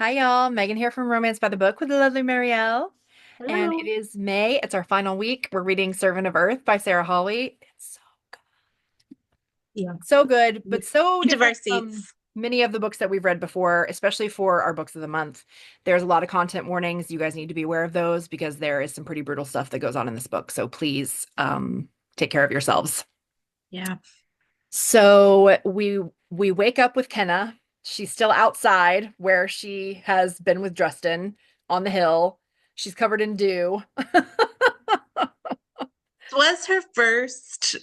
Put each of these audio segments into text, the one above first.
Hi, y'all. Megan here from Romance by the Book with the lovely Marielle. And it Hello. is May. It's our final week. We're reading Servant of Earth by Sarah Hawley. It's Yeah. so good, but so Each of our different from seats. many of the books that we've read before, especially for our books of the month. There's a lot of content warnings. You guys need to be aware of those because there is some pretty brutal stuff that goes on in this book. So please take care of yourselves. Yeah. So we wake up with Kenna. She's still outside where she has been with Justin on the hill. She's covered in dew. It was her first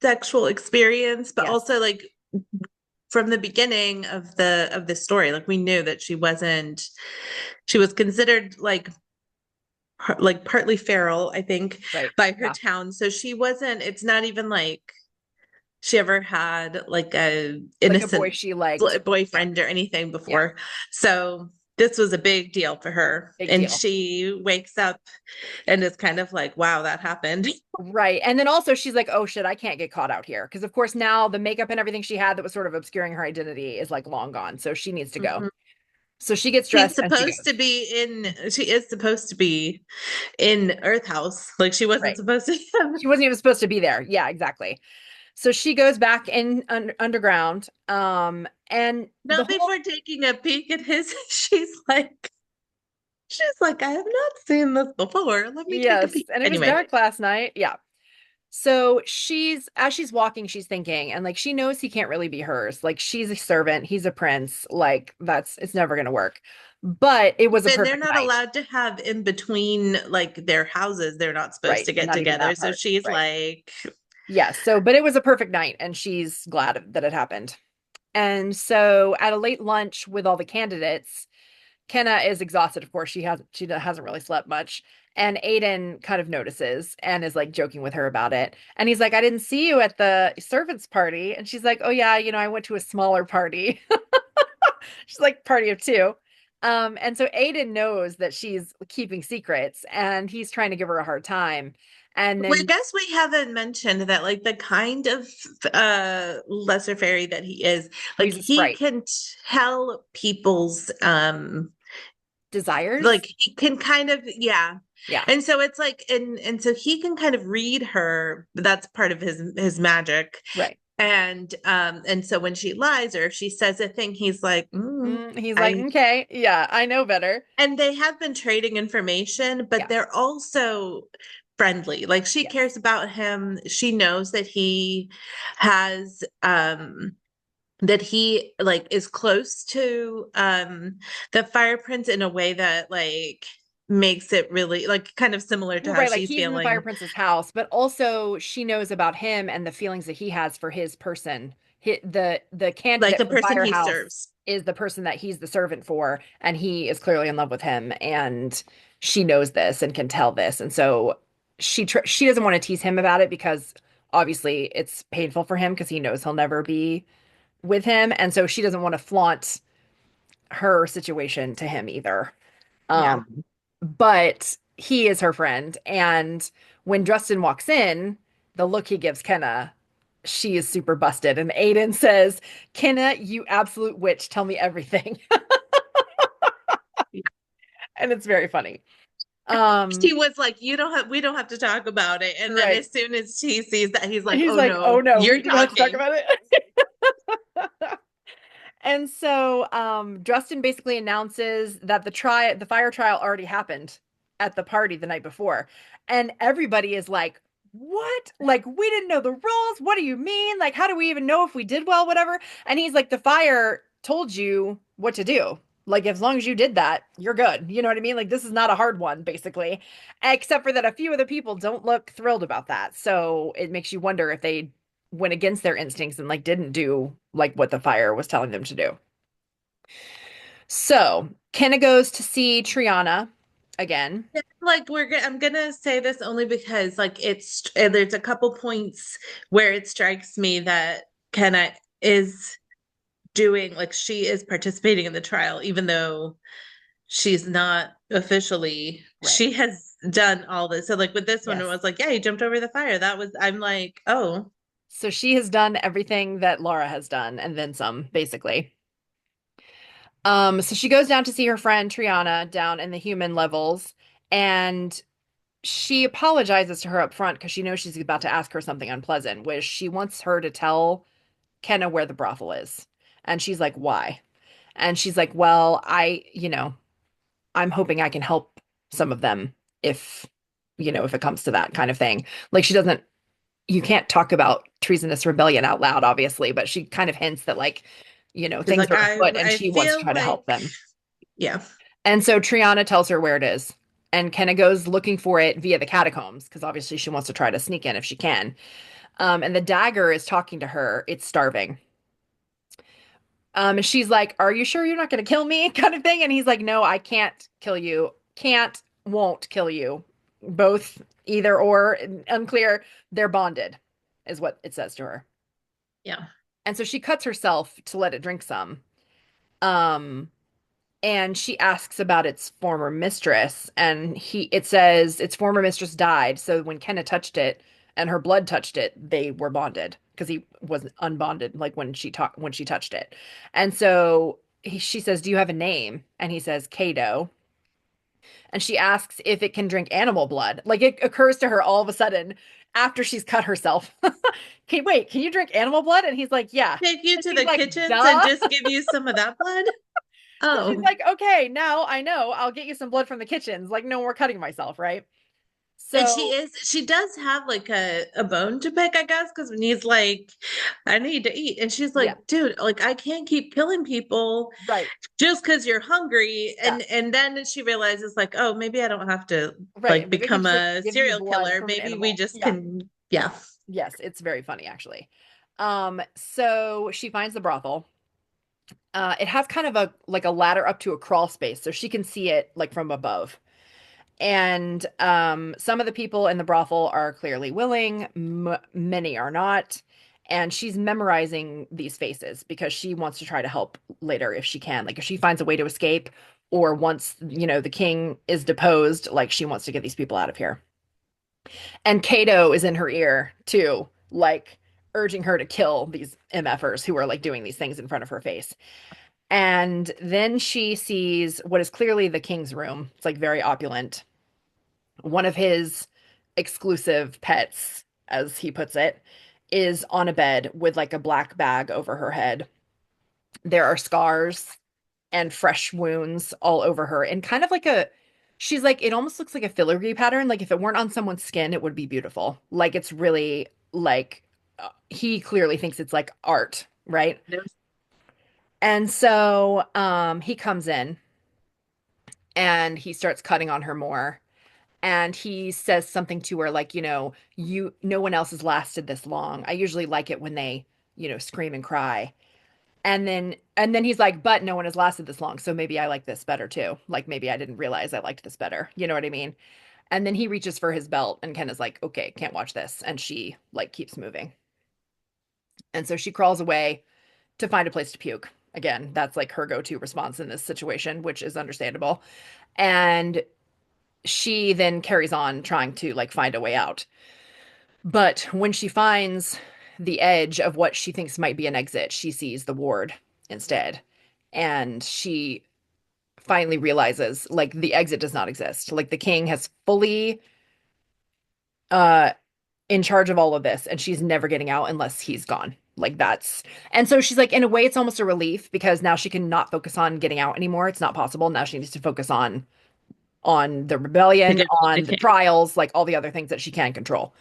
sexual experience, but Yes. also from the beginning of the story, like we knew that she was considered like partly feral, I think, Right. by her Yeah. town. So she wasn't, it's not even like she ever had like a Like a boy innocent she liked. Yeah. boyfriend or anything Yeah. before. So this was a big deal for her. Big And deal. she wakes up and is kind of like, wow, that happened. Right. And then also she's like, oh shit, I can't get caught out here. Because of course now the makeup and everything she had that was sort of obscuring her identity is like long gone. So she needs to go. Mhm. So she gets She's dressed and she supposed to goes. be she is supposed to be in Earth House. Like she wasn't Right. supposed to have. She wasn't even supposed to be there. Yeah, exactly. So she goes back in underground. And the Not whole before taking a peek at his, she's like, I have not seen this before. Let me take a yes, peek. and it was Anyway, dark last night. Yeah. So she's as she's walking, she's thinking, and like she knows he can't really be hers. Like she's a servant, he's a prince. Like that's it's never gonna work. But it was a and they're perfect not night. allowed to have in between like their houses. They're not supposed Right. to get Not even together. that So part. she's Right. like, Yes. So, but it was a perfect night, and she's glad that it happened. And so at a late lunch with all the candidates, Kenna is exhausted. Of course, she hasn't really slept much. And Aiden kind of notices and is like joking with her about it. And he's like, I didn't see you at the servants' party. And she's like, oh yeah, I went to a smaller party. She's like party of two. And so Aiden knows that she's keeping secrets and he's trying to give her a hard time. And we then guess we haven't mentioned that like the kind of lesser fairy that he is, like he's a he sprite. can tell people's Desires? like he can kind of, yeah. Yeah. And so it's like, and so he can kind of read her, but that's part of his magic. Right. And so when she lies or if she says a thing, he's like, He's like, I okay, yeah, I know better. and they have been trading information, but Yeah. they're also friendly. Like she Yes. cares about him. She knows that he has that he like is close to the fire prince in a way that like makes it really like kind of similar to Well, how right, like she's he's in the Fire feeling. Prince's house, but also she knows about him and the feelings that he has for his person. The Like candidate the for person he Firehouse serves. is the person that he's the servant for, and he is clearly in love with him, and she knows this and can tell this, and so she doesn't want to tease him about it because obviously it's painful for him because he knows he'll never be with him, and so she doesn't want to flaunt her situation to him either. Yeah. But he is her friend. And when Justin walks in, the look he gives Kenna, she is super busted. And Aiden says, Kenna, you absolute witch, tell me everything. And it's very funny. She was like, you don't have we don't have to talk about it. And then Right. as soon as he sees that, he's like, He's oh like, oh no, no, we you're do not have to talk talking. about it. And so Justin basically announces that the fire trial already happened at the party the night before. And everybody is like, what? Like, we didn't know the rules. What do you mean? Like, how do we even know if we did well, whatever? And he's like, the fire told you what to do. Like, as long as you did that, you're good. You know what I mean? Like, this is not a hard one, basically. Except for that a few of the people don't look thrilled about that. So it makes you wonder if they went against their instincts and like didn't do like what the fire was telling them to do. So Kenna goes to see Triana again. Like I'm gonna say this only because like there's a couple points where it strikes me that Kenna is doing like she is participating in the trial even though she's not officially. Right. She has done all this. So like with this one, it Yes. was like, yeah, he jumped over the fire. That was I'm like, oh, So she has done everything that Lara has done and then some, basically. So she goes down to see her friend Triana down in the human levels, and she apologizes to her up front because she knows she's about to ask her something unpleasant, which she wants her to tell Kenna where the brothel is. And she's like, why? And she's like, well, I'm hoping I can help some of them if, if it comes to that kind of thing. Like she doesn't, you can't talk about treasonous rebellion out loud, obviously, but she kind of hints that like, She's things like, are afoot and I she wants to feel try to like, help them. yeah. And so Triana tells her where it is. And Kenna goes looking for it via the catacombs because obviously she wants to try to sneak in if she can. And the dagger is talking to her. It's starving. And she's like, "Are you sure you're not going to kill me?" kind of thing. And he's like, "No, I can't kill you. Can't, won't kill you. Both, either or, unclear. They're bonded," is what it says to her. Yeah. And so she cuts herself to let it drink some. Um, and she asks about its former mistress, and it says its former mistress died. So when Kenna touched it and her blood touched it, they were bonded because he was unbonded, like when she touched it. And so she says, "Do you have a name?" And he says, "Kato." And she asks if it can drink animal blood. Like it occurs to her all of a sudden after she's cut herself. Can you drink animal blood? And he's like, "Yeah." Take you And to she's the like, kitchens and "Duh." just give you some of that blood. So she's Oh. like, "Okay, now I know. I'll get you some blood from the kitchens." Like, no more cutting myself, right? And So, she does have like a bone to pick, I guess, because when he's like, I need to eat. And she's yeah, like, dude, like I can't keep killing people right, just because you're hungry. yeah, And then she realizes, like, oh, maybe I don't have to right. like Maybe I can become just like a give you serial blood killer. from an Maybe we animal. just Yeah, can, yeah. yes, it's very funny actually. So she finds the brothel. It has kind of a ladder up to a crawl space, so she can see it like from above. And some of the people in the brothel are clearly willing, many are not. And she's memorizing these faces because she wants to try to help later if she can. Like if she finds a way to escape, or once, the king is deposed, like she wants to get these people out of here. And Kato is in her ear too, like urging her to kill these MFers who are like doing these things in front of her face. And then she sees what is clearly the king's room. It's like very opulent. One of his exclusive pets, as he puts it, is on a bed with like a black bag over her head. There are scars and fresh wounds all over her, and kind of like she's like, it almost looks like a filigree pattern. Like if it weren't on someone's skin, it would be beautiful. Like it's really like he clearly thinks it's like art, right? And so he comes in and he starts cutting on her more. And he says something to her like, no one else has lasted this long. I usually like it when they, scream and cry. And then he's like, but no one has lasted this long, so maybe I like this better too. Like maybe I didn't realize I liked this better. You know what I mean? And then he reaches for his belt and Ken is like, okay, can't watch this. And she like keeps moving. And so she crawls away to find a place to puke. Again, that's like her go-to response in this situation, which is understandable. And she then carries on trying to like find a way out. But when she finds the edge of what she thinks might be an exit, she sees the ward instead. And she finally realizes like the exit does not exist. Like the king has fully uh in charge of all of this and she's never getting out unless he's gone. Like that's and so she's like in a way it's almost a relief because now she can not focus on getting out anymore. It's not possible. Now she needs to focus on the To rebellion, get the on the king. trials, like all the other things that she can control.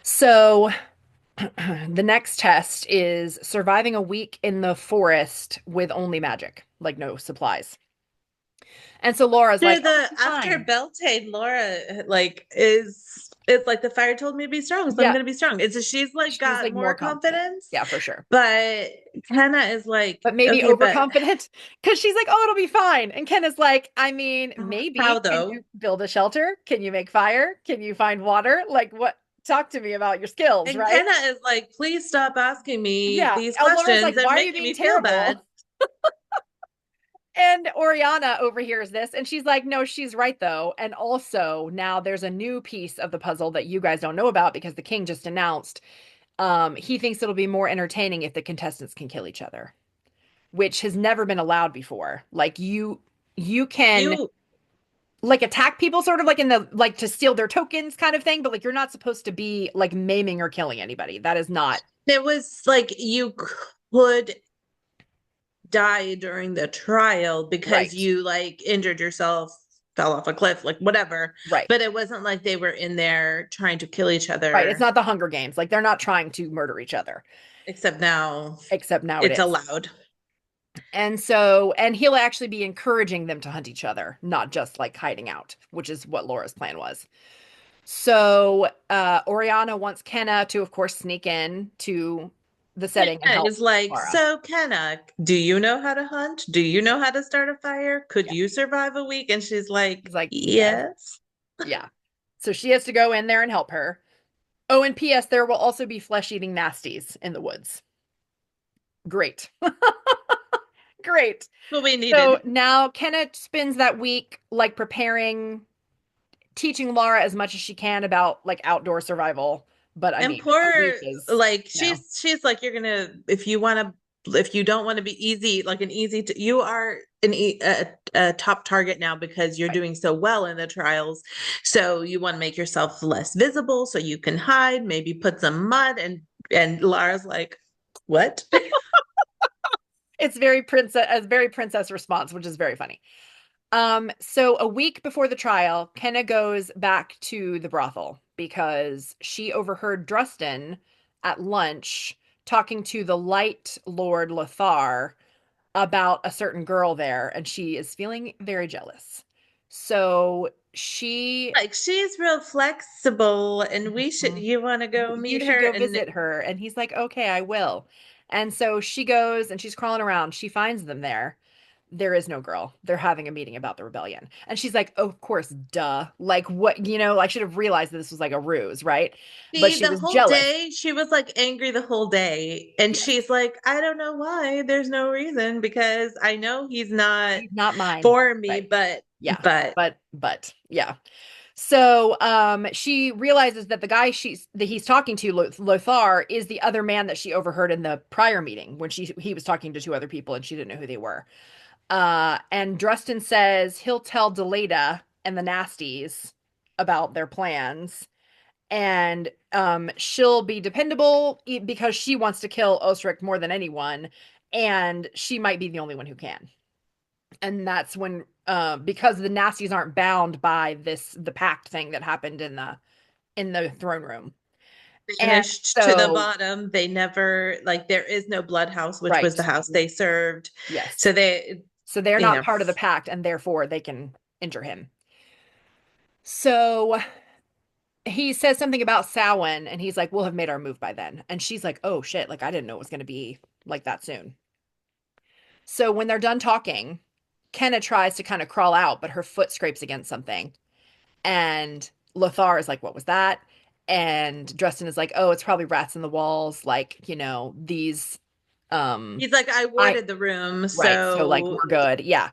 So the next test is surviving a week in the forest with only magic, like no supplies. And so Laura's like, After "Oh, the this is after fine." Beltane, Laura like is it's like the fire told me to be strong, so I'm Yeah, gonna be strong. It's she's like she's got like more more confident. confidence, Yeah, for sure. but Kenna is like, But maybe okay, but overconfident because she's like, "Oh, it'll be fine." And Ken is like, "I mean, how maybe. Can though? you build a shelter? Can you make fire? Can you find water? Like what? Talk to me about your skills, And right?" Kenna is like, please stop asking me Yeah. these Laura's like, questions and "Why are you making being me feel bad. terrible?" And Oriana overhears this and she's like, no, she's right though. And also now there's a new piece of the puzzle that you guys don't know about because the king just announced he thinks it'll be more entertaining if the contestants can kill each other. which has never been allowed before. Like you can You like attack people sort of like in the like to steal their tokens kind of thing, but like you're not supposed to be like maiming or killing anybody. That is not it was like you could die during the trial because right. you like injured yourself, fell off a cliff, like whatever. Right. But it wasn't like they were in there trying to kill each Right. It's other, not the Hunger Games. Like they're not trying to murder each other, except now except now it it's is. allowed. And so, and he'll actually be encouraging them to hunt each other, not just like hiding out, which is what Laura's plan was. So, Oriana wants Kenna to, of course, sneak in to the setting and help It's like, Lara. so Kenna, do you know how to hunt? Do you know how to start a fire? Could Yeah. you survive a week? And she's like, He's like, yes. yes. Yeah. So she has to go in there and help her. Oh, and P.S. There will also be flesh-eating nasties in the woods. Great. Great. What we So needed. now Kenna spends that week like preparing, teaching Lara as much as she can about like outdoor survival. But I And mean, a poor, week is, like you know, she's like, you're gonna if you want to if you don't want to be easy, like an easy to, you are a top target now because you're right. doing so well in the trials. So you want to make yourself less visible so you can hide, maybe put some mud and Lara's like, what? It's very princess response, which is very funny. So a week before the trial, Kenna goes back to the brothel because she overheard Drustin at lunch talking to the Light Lord Lothar about a certain girl there, and she is feeling very jealous. So she Like she's real flexible and we should Mhm. you want to go You meet should her go and visit her. And he's like, okay, I will. And so she goes and she's crawling around. She finds them there. There is no girl. They're having a meeting about the rebellion. And she's like, oh, of course, duh. Like, what, I should have realized that this was like a ruse, right? But see she the was whole jealous. day she was like angry the whole day and Yes. she's like I don't know why there's no reason because I know he's not He's not mine. for me Right. Yeah. but But, yeah. So she realizes that the guy that he's talking to, Lothar, is the other man that she overheard in the prior meeting when he was talking to two other people and she didn't know who they were. And Drustin says he'll tell Deleta and the Nasties about their plans, and she'll be dependable because she wants to kill Osric more than anyone, and she might be the only one who can. And that's when, because the Nasties aren't bound by the pact thing that happened in the throne room, and vanished to the so bottom. They never like there is no blood house, which was the right, house they served. yes, So they, so they're you not know, part of the pact, and therefore they can injure him. So he says something about Samhain, and he's like, we'll have made our move by then. And she's like, oh shit, like I didn't know it was going to be like that soon. So when they're done talking, Kenna tries to kind of crawl out, but her foot scrapes against something. And Lothar is like, what was that? And Dresden is like, oh, it's probably rats in the walls. Like, these, um, he's like, I I, warded the room, right. So like, so we're good. Yeah.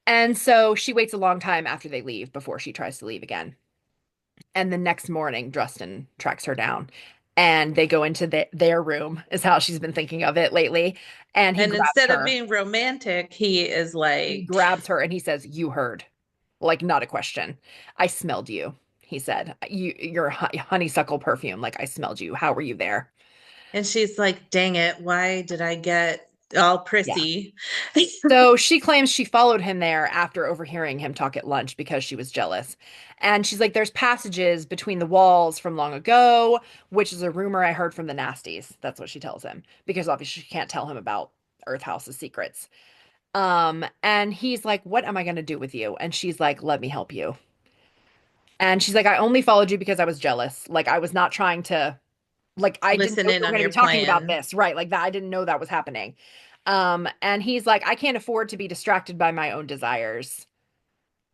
And so she waits a long time after they leave before she tries to leave again. And the next morning, Drustin tracks her down and they go into their room, is how she's been thinking of it lately. And he and grabs instead of her. being romantic, he is He like, grabs her and he says, you heard. Like, not a question. I smelled you, he said. Your honeysuckle perfume. Like, I smelled you. How were you there? and she's like, dang it, why did I get all Yeah. prissy? So she claims she followed him there after overhearing him talk at lunch because she was jealous. And she's like, there's passages between the walls from long ago, which is a rumor I heard from the Nasties. That's what she tells him because obviously she can't tell him about Earth House's secrets. And he's like, what am I going to do with you? And she's like, let me help you. And she's like, I only followed you because I was jealous. Like, I was not trying to, like, I didn't Listen know in we were on going to your be talking about plan. this. Right. Like, that I didn't know that was happening. And he's like, I can't afford to be distracted by my own desires.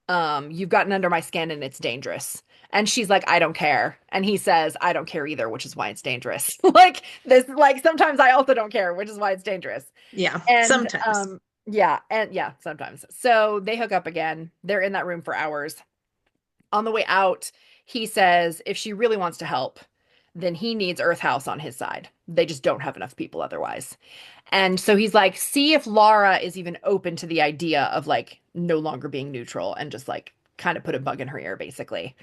You've gotten under my skin and it's dangerous. And she's like, I don't care. And he says, I don't care either, which is why it's dangerous. Like this, like sometimes I also don't care, which is why it's dangerous. Yeah, And sometimes. yeah, sometimes. So they hook up again. They're in that room for hours. On the way out, he says, if she really wants to help, then he needs Earth House on his side. They just don't have enough people otherwise. And so he's like, see if Lara is even open to the idea of like no longer being neutral and just like kind of put a bug in her ear, basically.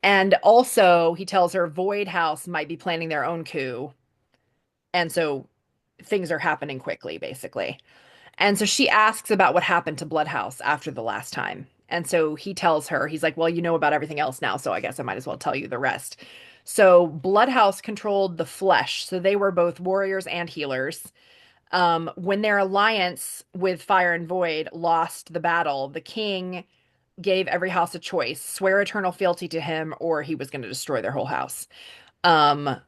And also, he tells her Void House might be planning their own coup. And so things are happening quickly, basically. And so she asks about what happened to Bloodhouse after the last time. And so he tells her, he's like, well, you know about everything else now, so I guess I might as well tell you the rest. So Bloodhouse controlled the flesh. So they were both warriors and healers. When their alliance with Fire and Void lost the battle, the king gave every house a choice: swear eternal fealty to him, or he was going to destroy their whole house. Um,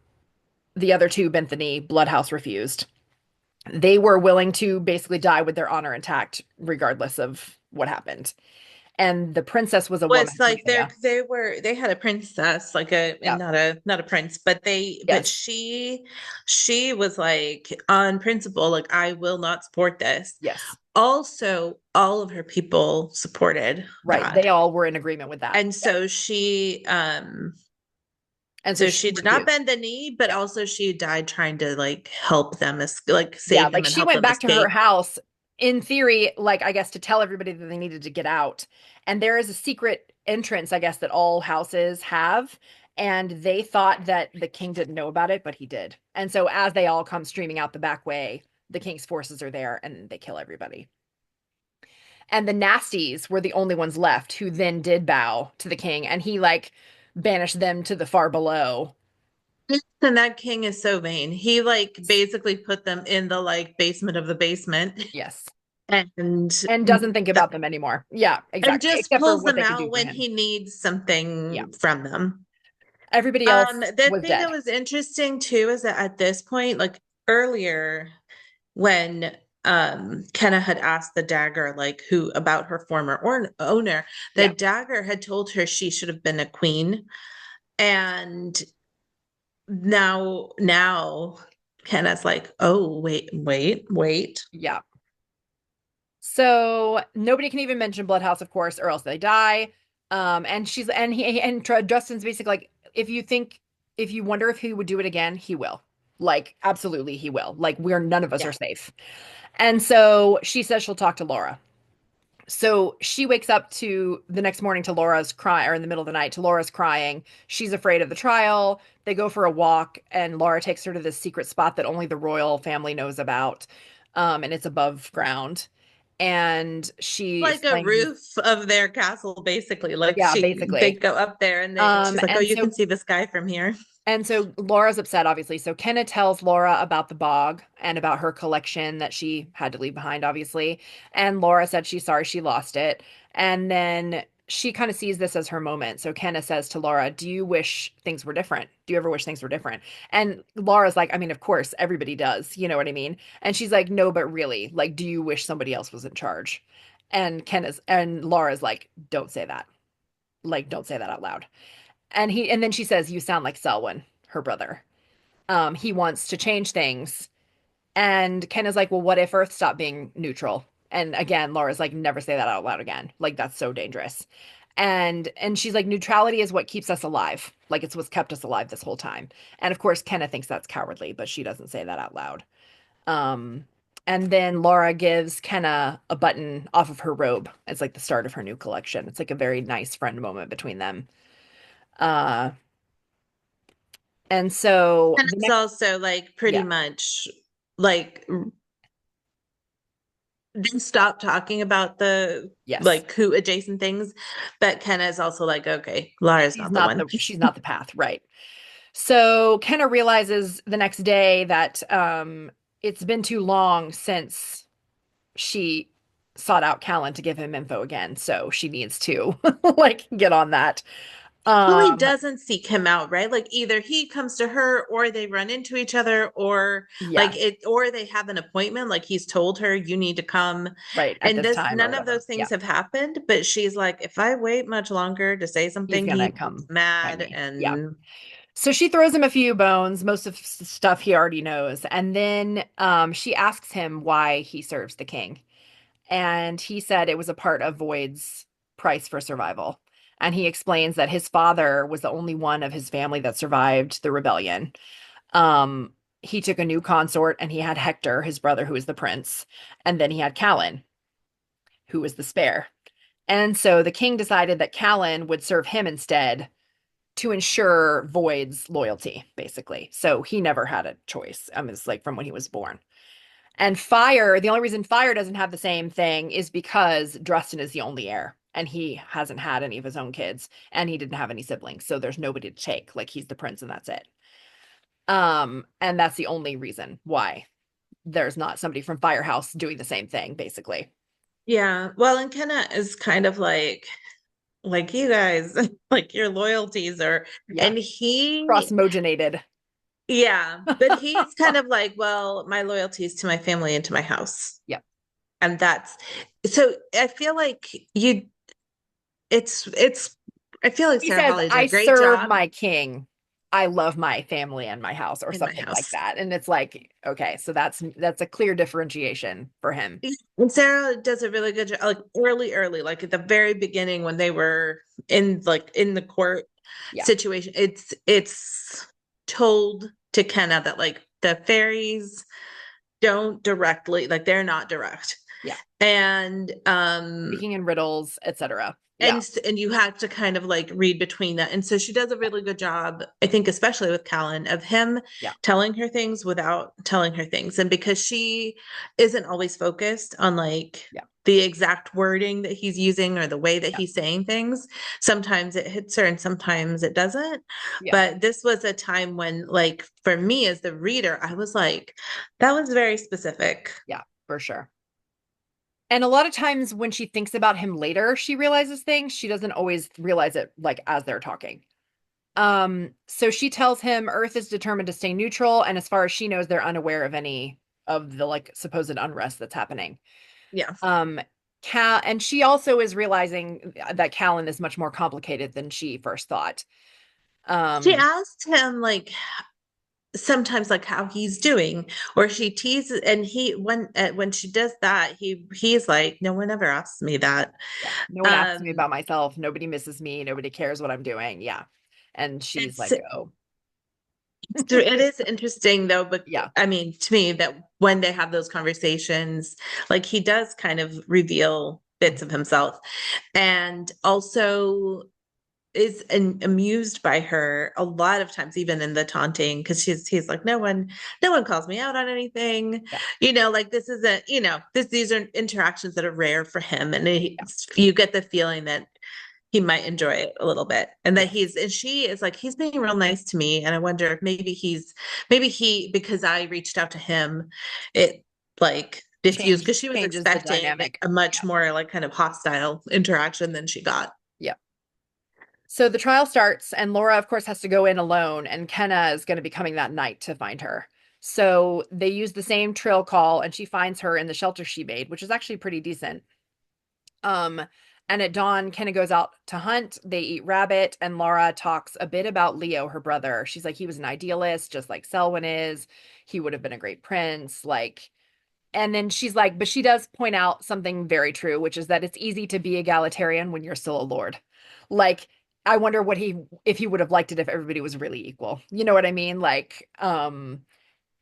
the other two, Benthany, Bloodhouse refused. They were willing to basically die with their honor intact, regardless of what happened. And the princess was a woman, Was like Mistei. they had a princess, like a, and Yeah. not a prince, but Yes. she was like on principle, like I will not support this. Yes. Also, all of her people supported Right. They that. all were in agreement with that. And Yes. And so so she she did not refused. bend the knee, but Yeah. also she died trying to like help them, like Yeah. save Like them and she help went them back to her escape. house in theory, like I guess to tell everybody that they needed to get out. And there is a secret entrance, I guess, that all houses have. And they thought that the king didn't know about it, but he did. And so as they all come streaming out the back way, the king's forces are there and they kill everybody. And the nasties were the only ones left who then did bow to the king, and he like banished them to the far below. And that king is so vain. He like basically put them in the like basement of the basement Yes. and And doesn't think about them anymore. Yeah, and exactly. just Except for pulls what them they could out do for when him. he needs Yeah. something from them. Everybody else The was thing that dead. was interesting too is that at this point, like earlier, when Kenna had asked the dagger like who about her former owner, the Yeah. dagger had told her she should have been a queen. And now Kenna's like, oh, wait. Yeah. So nobody can even mention Bloodhouse, of course, or else they die. And she's and he and Justin's basically like, if you wonder if he would do it again, he will. Like, absolutely, he will. Like, none of us Yeah. are safe. And so she says she'll talk to Laura. So she wakes up to the next morning to Laura's cry, or in the middle of the night to Laura's crying. She's afraid of the trial. They go for a walk, and Laura takes her to this secret spot that only the royal family knows about. And it's above ground. And she Like a explains, roof of their castle, basically. Like yeah, they basically. go up there and she's like, oh, And you so can see the sky from here. Laura's upset, obviously. So Kenna tells Laura about the bog and about her collection that she had to leave behind, obviously. And Laura said she's sorry she lost it. And then she kind of sees this as her moment. So Kenna says to Laura, do you wish things were different? Do you ever wish things were different? And Laura's like, I mean, of course, everybody does. You know what I mean? And she's like, no, but really, like, do you wish somebody else was in charge? And Laura's like, don't say that. Like, don't say that out loud. And then she says, you sound like Selwyn, her brother. He wants to change things. And Ken is like, well, what if Earth stopped being neutral? And again, Laura's like, never say that out loud again. Like, that's so dangerous. And she's like, neutrality is what keeps us alive. Like, it's what's kept us alive this whole time. And of course, Kenna thinks that's cowardly, but she doesn't say that out loud. Um, and then Laura gives Kenna a button off of her robe. It's like the start of her new collection. It's like a very nice friend moment between them. Uh, and so And the it's next, also like pretty yeah, much like didn't stop talking about the yes. like coup adjacent things, but Kenna is also like, okay, Lara's not the one. She's not the path, right? So Kenna realizes the next day that it's been too long since she sought out Callan to give him info again, so she needs to like get on that. Hawley Um, doesn't seek him out, right? Like either he comes to her or they run into each other or yeah, like it or they have an appointment, like he's told her you need to come. right, at And this this time or none of whatever. those Yeah, things have happened, but she's like, if I wait much longer to say he's something, he gonna gets come find mad me. Yeah. and So she throws him a few bones, most of stuff he already knows, and then she asks him why he serves the king. And he said it was a part of Void's price for survival. And he explains that his father was the only one of his family that survived the rebellion. Um, he took a new consort and he had Hector, his brother, who was the prince, and then he had Callan, who was the spare. And so the king decided that Callan would serve him instead to ensure Void's loyalty, basically. So he never had a choice. It's like from when he was born. And Fire, the only reason Fire doesn't have the same thing is because Drustin is the only heir, and he hasn't had any of his own kids, and he didn't have any siblings, so there's nobody to take. Like he's the prince, and that's it. And that's the only reason why there's not somebody from Firehouse doing the same thing, basically. Yeah. Well, and Kenna is kind of like you guys, like your loyalties are, Yeah, and he, cross-moginated. yeah, but he's kind of like, well, my loyalty is to my family and to my house. Yep. And that's so I feel like it's I feel like He Sarah says, Hawley did I a great serve job my king. I love my family and my house, or in my something like house. that. And it's like, okay, so that's a clear differentiation for him. And Sarah does a really good job, like early, like at the very beginning when they were in the court Yeah, situation. It's told to Kenna that like the fairies don't directly, like they're not direct. yeah. And Speaking in riddles, etc. Yeah, and you have to kind of like read between that. And so she does a yeah, really good job, I think, especially with Callan, of him yeah, telling her things without telling her things. And because she isn't always focused on like yeah, the exact wording that he's using or the way that yeah, he's saying things, sometimes it hits her and sometimes it doesn't. yeah, But this was a time when, like, for me as the reader, I was like, that was very specific. yeah, for sure. And a lot of times when she thinks about him later, she realizes things. She doesn't always realize it like as they're talking. So she tells him Earth is determined to stay neutral, and as far as she knows, they're unaware of any of the like supposed unrest that's happening. Yeah. Um, Cal and she also is realizing that Callan is much more complicated than she first thought. She Um, asked him like sometimes like how he's doing, or she teases, and he when she does that, he's like, no one ever asks me that. yeah, no one asks me um about myself. Nobody misses me. Nobody cares what I'm doing. Yeah. And she's it's like, oh, it is interesting though, but yeah, I mean, to me, that when they have those conversations, like he does kind of reveal bits of mhm, himself, and also is amused by her a lot of times, even in the taunting, because he's like, no one calls me out on anything, yeah, like this isn't, these are interactions that are rare for him, and yeah, you get the feeling that he might enjoy it a little bit, and that yeah. and she is like, he's being real nice to me, and I wonder if maybe he, because I reached out to him, it like diffused, because she was Changes the expecting dynamic. a much Yeah, more like kind of hostile interaction than she got. yeah. So the trial starts, and Laura, of course, has to go in alone, and Kenna is going to be coming that night to find her. So they use the same trill call, and she finds her in the shelter she made, which is actually pretty decent. Um, and at dawn, Kenna goes out to hunt. They eat rabbit, and Laura talks a bit about Leo, her brother. She's like, he was an idealist, just like Selwyn is. He would have been a great prince. Like, and then she's like, but she does point out something very true, which is that it's easy to be egalitarian when you're still a lord. Like, I wonder if he would have liked it if everybody was really equal. You know what I mean? Like,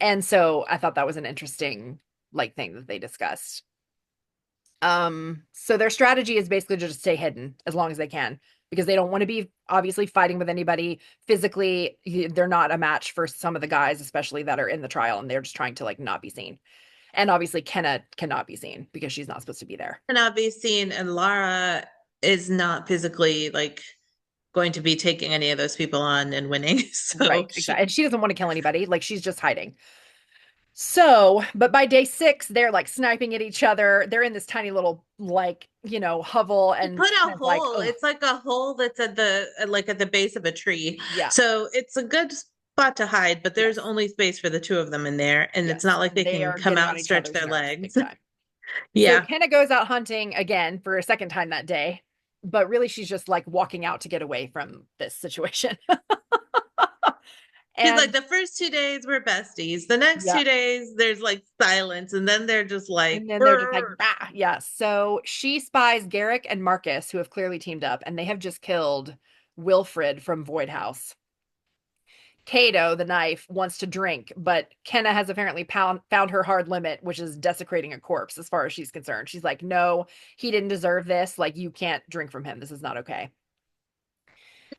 and so I thought that was an interesting like thing that they discussed. So their strategy is basically to just stay hidden as long as they can because they don't want to be obviously fighting with anybody physically. They're not a match for some of the guys, especially that are in the trial, and they're just trying to like not be seen. And obviously Kenna cannot be seen because she's not supposed to be there. Cannot be seen, and Lara is not physically like going to be taking any of those people on and winning. So Right, exactly. she And she doesn't want to kill anybody. Like she's just hiding. So, but by day 6, they're like sniping at each other. They're in this tiny little like, hovel and put a Kenna's like, hole. oh, It's like a hole that's at the like at the base of a tree. yeah, So it's a good spot to hide, but there's yes, only space for the two of them in there, and it's yes. not like And they they can are come getting out on and each stretch other's their nerves big legs. time. So Yeah. Kenna goes out hunting again for a second time that day, but really she's just like walking out to get away from this situation. He's like, And the first 2 days we're besties. The next yeah, 2 days there's like silence, and then they're just like, and then they're just like, "Brr." bah, yeah. So she spies Garrick and Marcus, who have clearly teamed up, and they have just killed Wilfred from Void House. Kato, the knife, wants to drink, but Kenna has apparently found her hard limit, which is desecrating a corpse as far as she's concerned. She's like, no, he didn't deserve this. Like, you can't drink from him. This is not okay.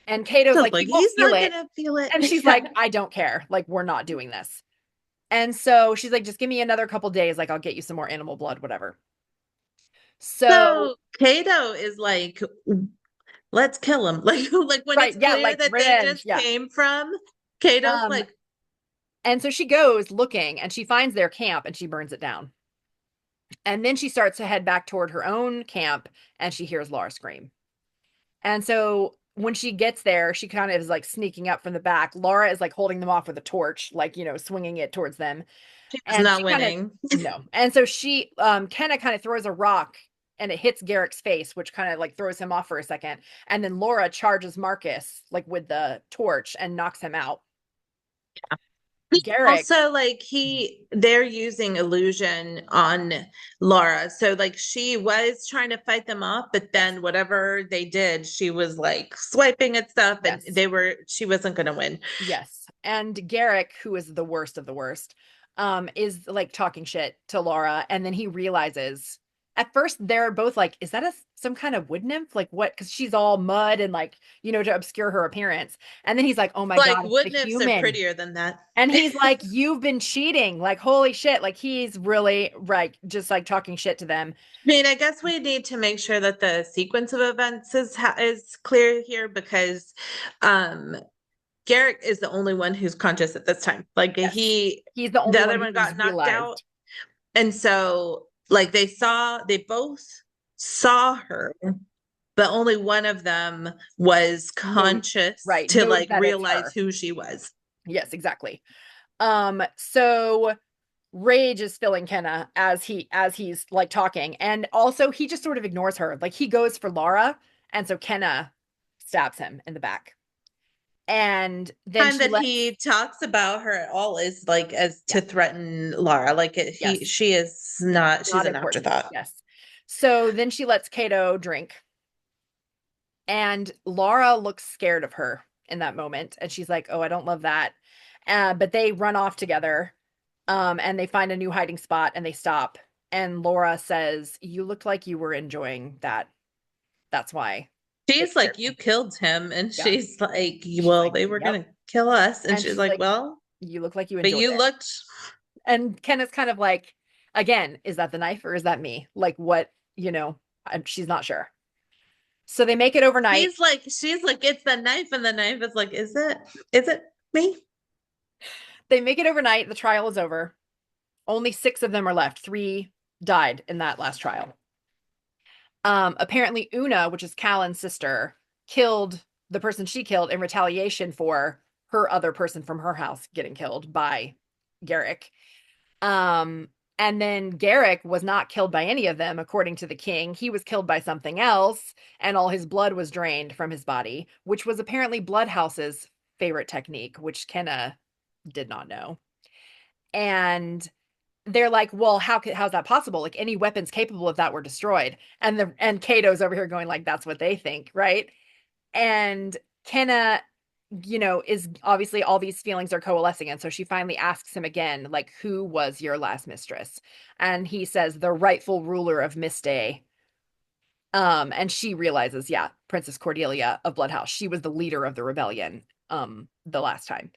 And Kato's Just like, he like won't he's feel not it. gonna feel it. And she's like, I don't care. Like, we're not doing this. And so she's like, just give me another couple days. Like, I'll get you some more animal blood, whatever. So, So Kato is like, let's kill him. Like when right. it's Yeah. clear Like, that they revenge. just Yeah. came from, Kato's Um, like, and so she goes looking and she finds their camp and she burns it down. And then she starts to head back toward her own camp and she hears Lara scream. And so when she gets there, she kind of is like sneaking up from the back. Lara is like holding them off with a torch, like, swinging it towards them. she's And not she kind of, winning. no. And so Kenna kind of throws a rock and it hits Garrick's face, which kind of like throws him off for a second. And then Laura charges Marcus like with the torch and knocks him out. Garrick, Also, like they're using illusion on Laura. So like she was trying to fight them off, but yes, then whatever they did, she was like swiping at stuff and yes. she wasn't gonna win. Yes. And Garrick, who is the worst of the worst, is like talking shit to Laura. And then he realizes at first they're both like, is that some kind of wood nymph? Like what? Because she's all mud and like, to obscure her appearance. And then he's like, oh my Like God, it's wood the nymphs are human. prettier than that. And he's like, you've been cheating. Like, holy shit. Like he's really right, just like talking shit to them. I mean, I guess we need to make sure that the sequence of events is clear here because um Garrick is the only one who's conscious at this time. Like Yes. He's the the only other one one who's got knocked out. realized. And so like they both saw her, but only one of them was Knows, conscious right. to Knows like that it's realize her. who she was. Yes, exactly. So rage is filling Kenna as he's like talking. And also he just sort of ignores her. Like he goes for Lara, and so Kenna stabs him in the back. And then Time she that lets he talks about her at all is like as yeah, to threaten Lara. Like yes, she is not, she's not an important. afterthought. Yes. So then she lets Kato drink. And Lara looks scared of her in that moment. And she's like, oh, I don't love that. But they run off together. And they find a new hiding spot and they stop. And Laura says, you looked like you were enjoying that. That's why it She's scared like, you me. killed him. And Yeah. she's like, She's well, like, they were yep. gonna kill us. And And she's she's like, like, well, you look like you but enjoyed you it. looked. And Ken is kind of like, again, is that the knife or is that me? Like, what, she's not sure. So they make it overnight. She's like, it's the knife, and the knife is like, is it me? They make it overnight. The trial is over. Only 6 of them are left. 3 died in that last trial. Apparently, Una, which is Callan's sister, killed the person she killed in retaliation for her other person from her house getting killed by Garrick. Um, and then Garrick was not killed by any of them, according to the king. He was killed by something else, and all his blood was drained from his body, which was apparently Bloodhouse's favorite technique, which Kenna did not know. And they're like, well, how's that possible? Like any weapons capable of that were destroyed. And Kato's over here going like, that's what they think, right? And Kenna, is obviously all these feelings are coalescing. And so she finally asks him again, like, who was your last mistress? And he says, the rightful ruler of Mistei. And she realizes, yeah, Princess Cordelia of Bloodhouse. She was the leader of the rebellion, the last time.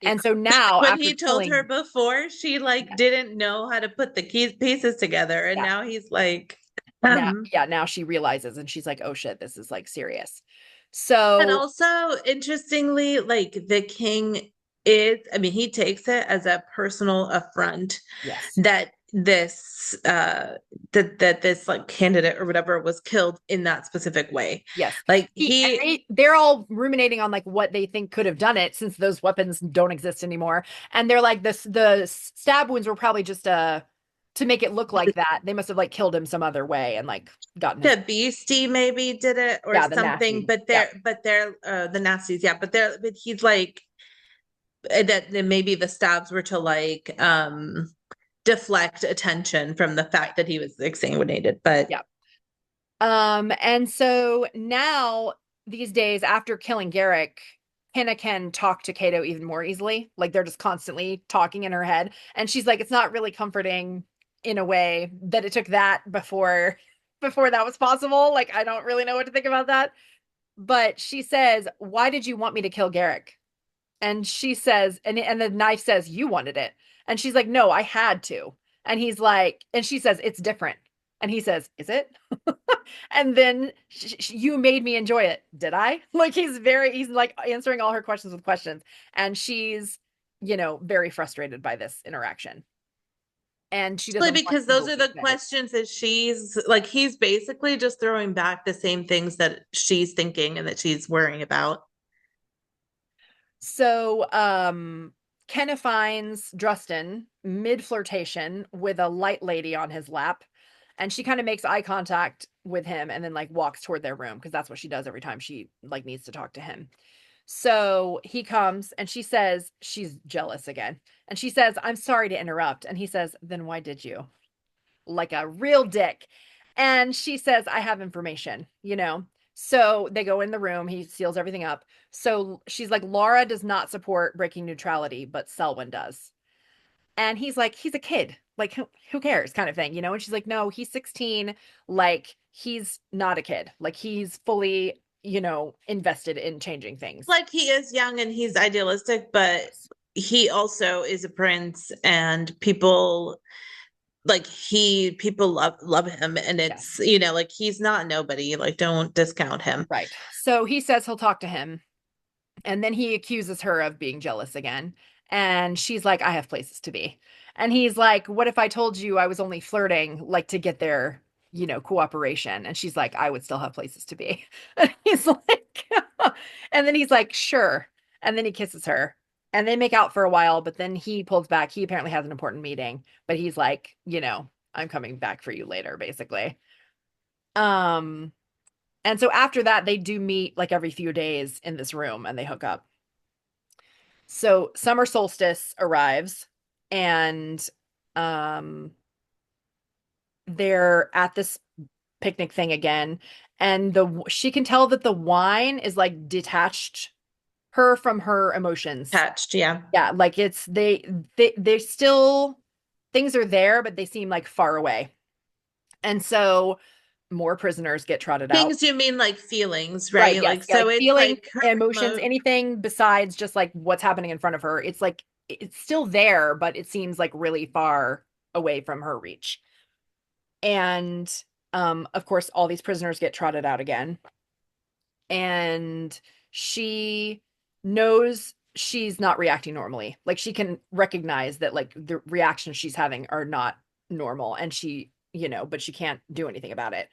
Yeah. And so now, When after he told her killing, before, she like yeah, didn't know how to put the pieces together, and yeah, now he's like, now, yeah, now she realizes, and she's like, oh shit, this is like serious. And So also, interestingly, like the king I mean, he takes it as a personal affront yes, that this like candidate or whatever was killed in that specific way. yes. Like And they're all ruminating on like what they think could have done it since those weapons don't exist anymore. And they're like, the stab wounds were probably just to make it look like that. They must have like killed him some other way and like gotten his the beastie maybe did it or yeah, the something, nasty. Yeah. but they're the nasties, yeah, but he's like that maybe the stabs were to like deflect attention from the Right. fact that he was exsanguinated. But Yeah. And so now these days after killing Garrick, Kenna can talk to Kato even more easily. Like they're just constantly talking in her head. And she's like, it's not really comforting in a way that it took that before that was possible. Like I don't really know what to think about that. But she says, why did you want me to kill Garrick? And she says, and the knife says, you wanted it. And she's like, no, I had to. And he's like, and she says, it's different. And he says, is it? And then you made me enjoy it. Did I? Like he's like answering all her questions with questions. And she's, very frustrated by this interaction. And she doesn't want because to those are believe the that it's questions that she's like, he's basically just throwing back the same things that she's thinking and that she's worrying about. so. Kenna finds Drustin mid flirtation with a light lady on his lap, and she kind of makes eye contact with him and then like walks toward their room because that's what she does every time she like needs to talk to him. So he comes and she says she's jealous again. And she says, I'm sorry to interrupt. And he says, then why did you? Like a real dick. And she says, I have information. So they go in the room. He seals everything up. So she's like, Lara does not support breaking neutrality, but Selwyn does. And he's like, he's a kid. Like, who cares kind of thing. And she's like, no, he's 16. Like, he's not a kid. Like, he's fully, invested in changing things. Like he is young and he's idealistic, but he also is a prince and people love him and Yeah. it's like he's not nobody, like don't discount him. Right. So he says he'll talk to him. And then he accuses her of being jealous again. And she's like, I have places to be. And he's like, what if I told you I was only flirting, like to get their, cooperation? And she's like, I would still have places to be. And he's like, and then he's like, sure. And then he kisses her. And they make out for a while, but then he pulls back. He apparently has an important meeting, but he's like, I'm coming back for you later, basically. Um, and so after that, they do meet like every few days in this room and they hook up. So summer solstice arrives and um they're at this picnic thing again and the she can tell that the wine is like detached her from her emotions. Attached, yeah. Yeah, like it's they still things are there but they seem like far away. And so more prisoners get trotted out. Things, you mean like feelings, Right, right? yes. Like Yeah, so like it's feelings, like her emotions, anything besides just like what's happening in front of her. It's like it's still there, but it seems like really far away from her reach. And of course all these prisoners get trotted out again. And she knows she's not reacting normally. Like she can recognize that like the reactions she's having are not normal and but she can't do anything about it.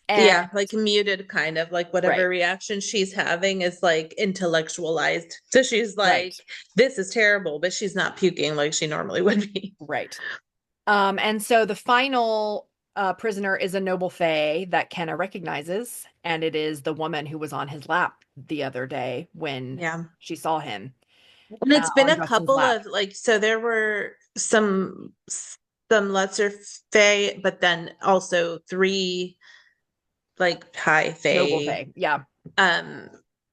And yeah, like muted, kind of like right, whatever reaction she's having is like intellectualized. So she's right, like, this is terrible, but she's not puking like she normally would be. right. And so the final prisoner is a noble fae that Kenna recognizes, and it is the woman who was on his lap the other day when Yeah. she saw him And it's been on a Justin's couple lap. of like, so there were some lesser fae, but then also three like high Noble fae fae, yeah, um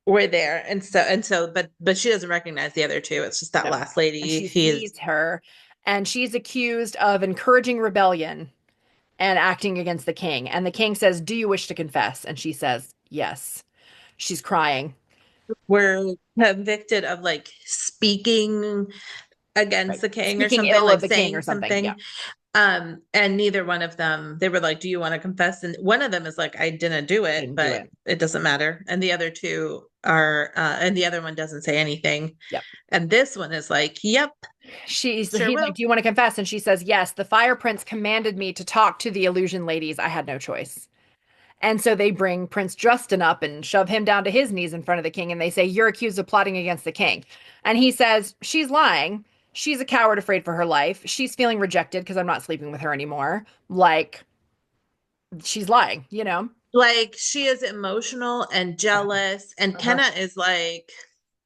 were there. And so but she doesn't recognize the other two. It's just that no. last And lady. she He is sees her, and she's accused of encouraging rebellion and acting against the king. And the king says, "Do you wish to confess?" And she says, "Yes." She's crying. were convicted of like speaking against Right. the king or Speaking something, ill of like the king or saying something. Yeah. something. And neither one of them, they were like, do you want to confess? And one of them is like, I didn't do it, Didn't do but it. it doesn't matter. And the other two are and the other one doesn't say anything. Yep. And this one is like, yep, He's sure like, will. "Do you want to confess?" And she says, "Yes, the fire prince commanded me to talk to the illusion ladies. I had no choice." And so they bring Prince Justin up and shove him down to his knees in front of the king and they say, "You're accused of plotting against the king." And he says, "She's lying. She's a coward afraid for her life. She's feeling rejected because I'm not sleeping with her anymore." Like she's lying. Like she is emotional and Uh-huh. jealous. And Uh-huh. Kenna is like,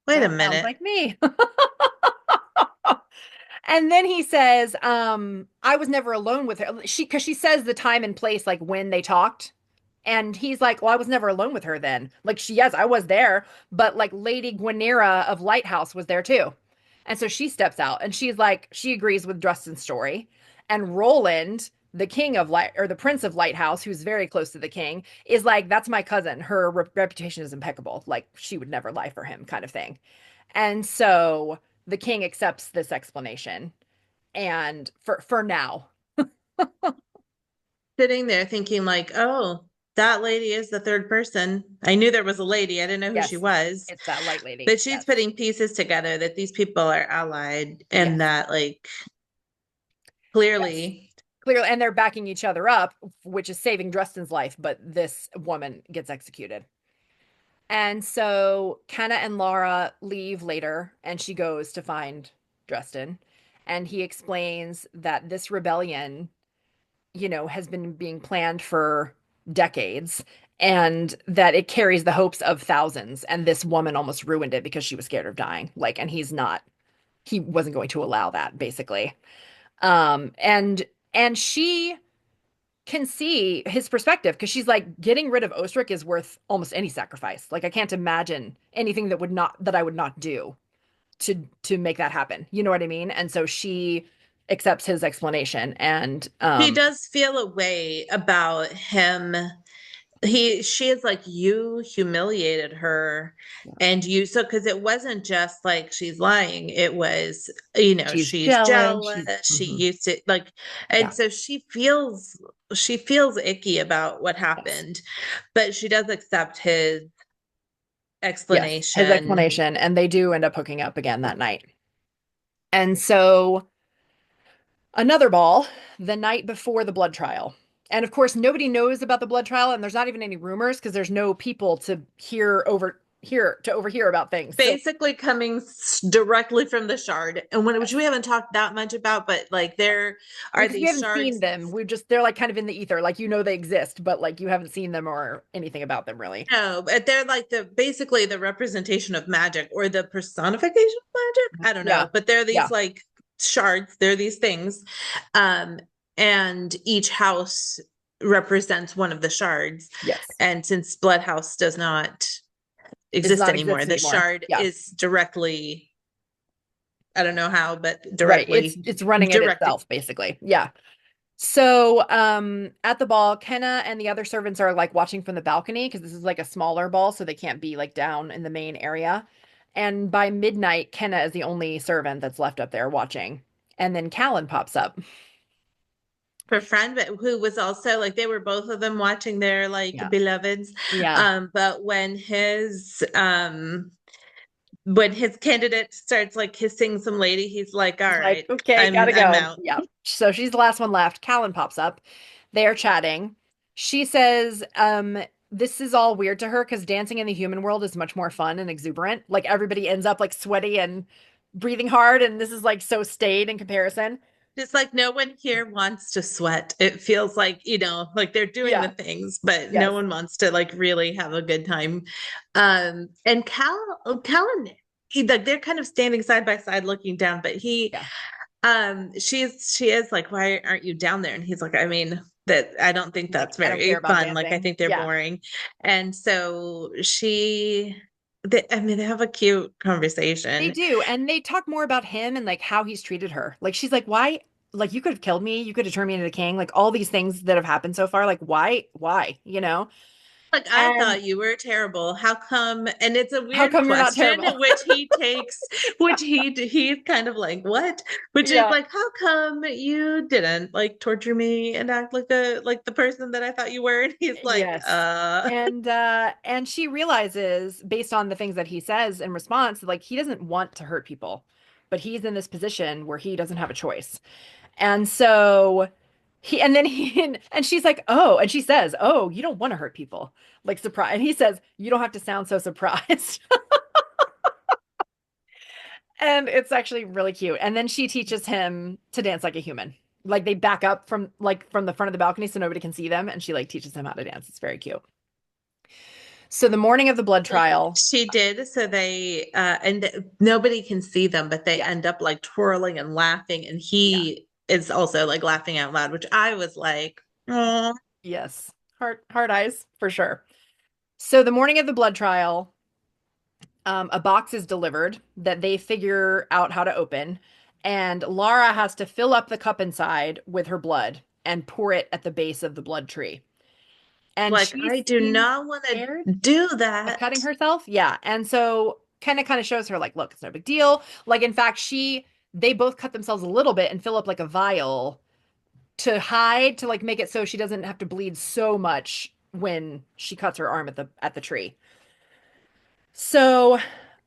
wait a That sounds minute. like me. And then he says, I was never alone with her. Because she says the time and place, like when they talked. And he's like, well, I was never alone with her then. Like, yes, I was there, but like Lady Gwenera of Lighthouse was there too. And so she steps out and she's like, she agrees with Dustin's story. And Roland, the king of Light or the prince of Lighthouse, who's very close to the king, is like, that's my cousin. Her reputation is impeccable. Like, she would never lie for him, kind of thing. And so the king accepts this explanation. And for now, Sitting there thinking like, oh, that lady is the third person. I knew there was a lady. I didn't know who she yes, was. it's that light lady. But she's Yes, putting pieces together that these people are allied and yes, that like yes. clearly Clearly, and they're backing each other up, which is saving Dustin's life, but this woman gets executed. And so Kenna and Lara leave later, and she goes to find Dustin. And he explains that this rebellion, has been being planned for decades and that it carries the hopes of thousands. And this woman almost ruined it because she was scared of dying. Like, and he wasn't going to allow that, basically. And she can see his perspective because she's like, getting rid of Ostric is worth almost any sacrifice. Like, I can't imagine anything that I would not do to make that happen. You know what I mean? And so she accepts his explanation and she does feel a way about him. She is like, you humiliated her, and you, so because it wasn't just like she's lying, it was, she's she's jealous. jealous, She's she mhm. used to like, and Yeah. so she feels icky about what Yes. happened, but she does accept his Yes. His explanation. explanation. And they do end up hooking up again that night. And so another ball the night before the blood trial. And of course, nobody knows about the blood trial, and there's not even any rumors because there's no people to overhear about things. So Basically coming directly from the shard, and which we haven't talked that much about, but like there are because we these haven't seen shards. them, they're like kind of in the ether, like they exist, but like you haven't seen them or anything about them really. No, but they're like basically the representation of magic or the personification of magic. I don't Yeah. know, but they're Yeah. these like shards, they're these things. Um, and each house represents one of the shards. Yes. And since Blood House does not Does exist not anymore, exist the anymore. shard Yeah. is directly, I don't know how, but Right. It's running it directed. itself, basically. Yeah. So, at the ball, Kenna and the other servants are like watching from the balcony because this is like a smaller ball, so they can't be like down in the main area. And by midnight, Kenna is the only servant that's left up there watching. And then Callan pops up. Her friend, but who was also like, they were both of them watching their like Yeah. beloveds. Yeah. But when his candidate starts like kissing some lady, he's like, all He's like, right, okay, I'm gotta I'm go. out. Yeah. So she's the last one left. Callan pops up. They're chatting. She says, this is all weird to her because dancing in the human world is much more fun and exuberant. Like everybody ends up like sweaty and breathing hard, and this is like so staid in comparison. Just like no one here wants to sweat. It feels like, like they're doing the Yeah. things, but no Yes. one wants to like really have a good time. And Callan, like they're kind of standing side by side looking down, but Yeah. she is like, why aren't you down there? And he's like, I mean, that I don't think He's like, that's I don't care very about fun. Like I dancing. think they're Yeah. boring. And so I mean, they have a cute They conversation. do. And they talk more about him and like how he's treated her. Like she's like, why? Like you could have killed me. You could have turned me into the king. Like all these things that have happened so far. Like why? Why? Like, I And thought you were terrible. How come? And it's a how weird come you're not question, terrible? which he takes, which he's kind of like, what? Which is Yeah. like, how come you didn't like torture me and act like the person that I thought you were? And he's like, Yes. And she realizes based on the things that he says in response, like he doesn't want to hurt people, but he's in this position where he doesn't have a choice. And so and she's like, "Oh," and she says, "Oh, you don't want to hurt people." Like surprise. And he says, "You don't have to sound so surprised." And it's actually really cute. And then she teaches him to dance like a human. Like they back up from the front of the balcony so nobody can see them and she like teaches him how to dance. It's very cute. So the morning of the blood Like trial, she did, so they and nobody can see them, but they yeah, end up like twirling and laughing, and yeah, he is also like laughing out loud, which I was like, oh, yes. Heart eyes for sure. So the morning of the blood trial, a box is delivered that they figure out how to open, and Lara has to fill up the cup inside with her blood and pour it at the base of the blood tree. And like she I do seems not want to scared do of that. cutting herself. Yeah. And so Kenna kind of shows her, like, look, it's no big deal. Like, in fact, they both cut themselves a little bit and fill up like a vial to hide, to like make it so she doesn't have to bleed so much when she cuts her arm at the tree. So,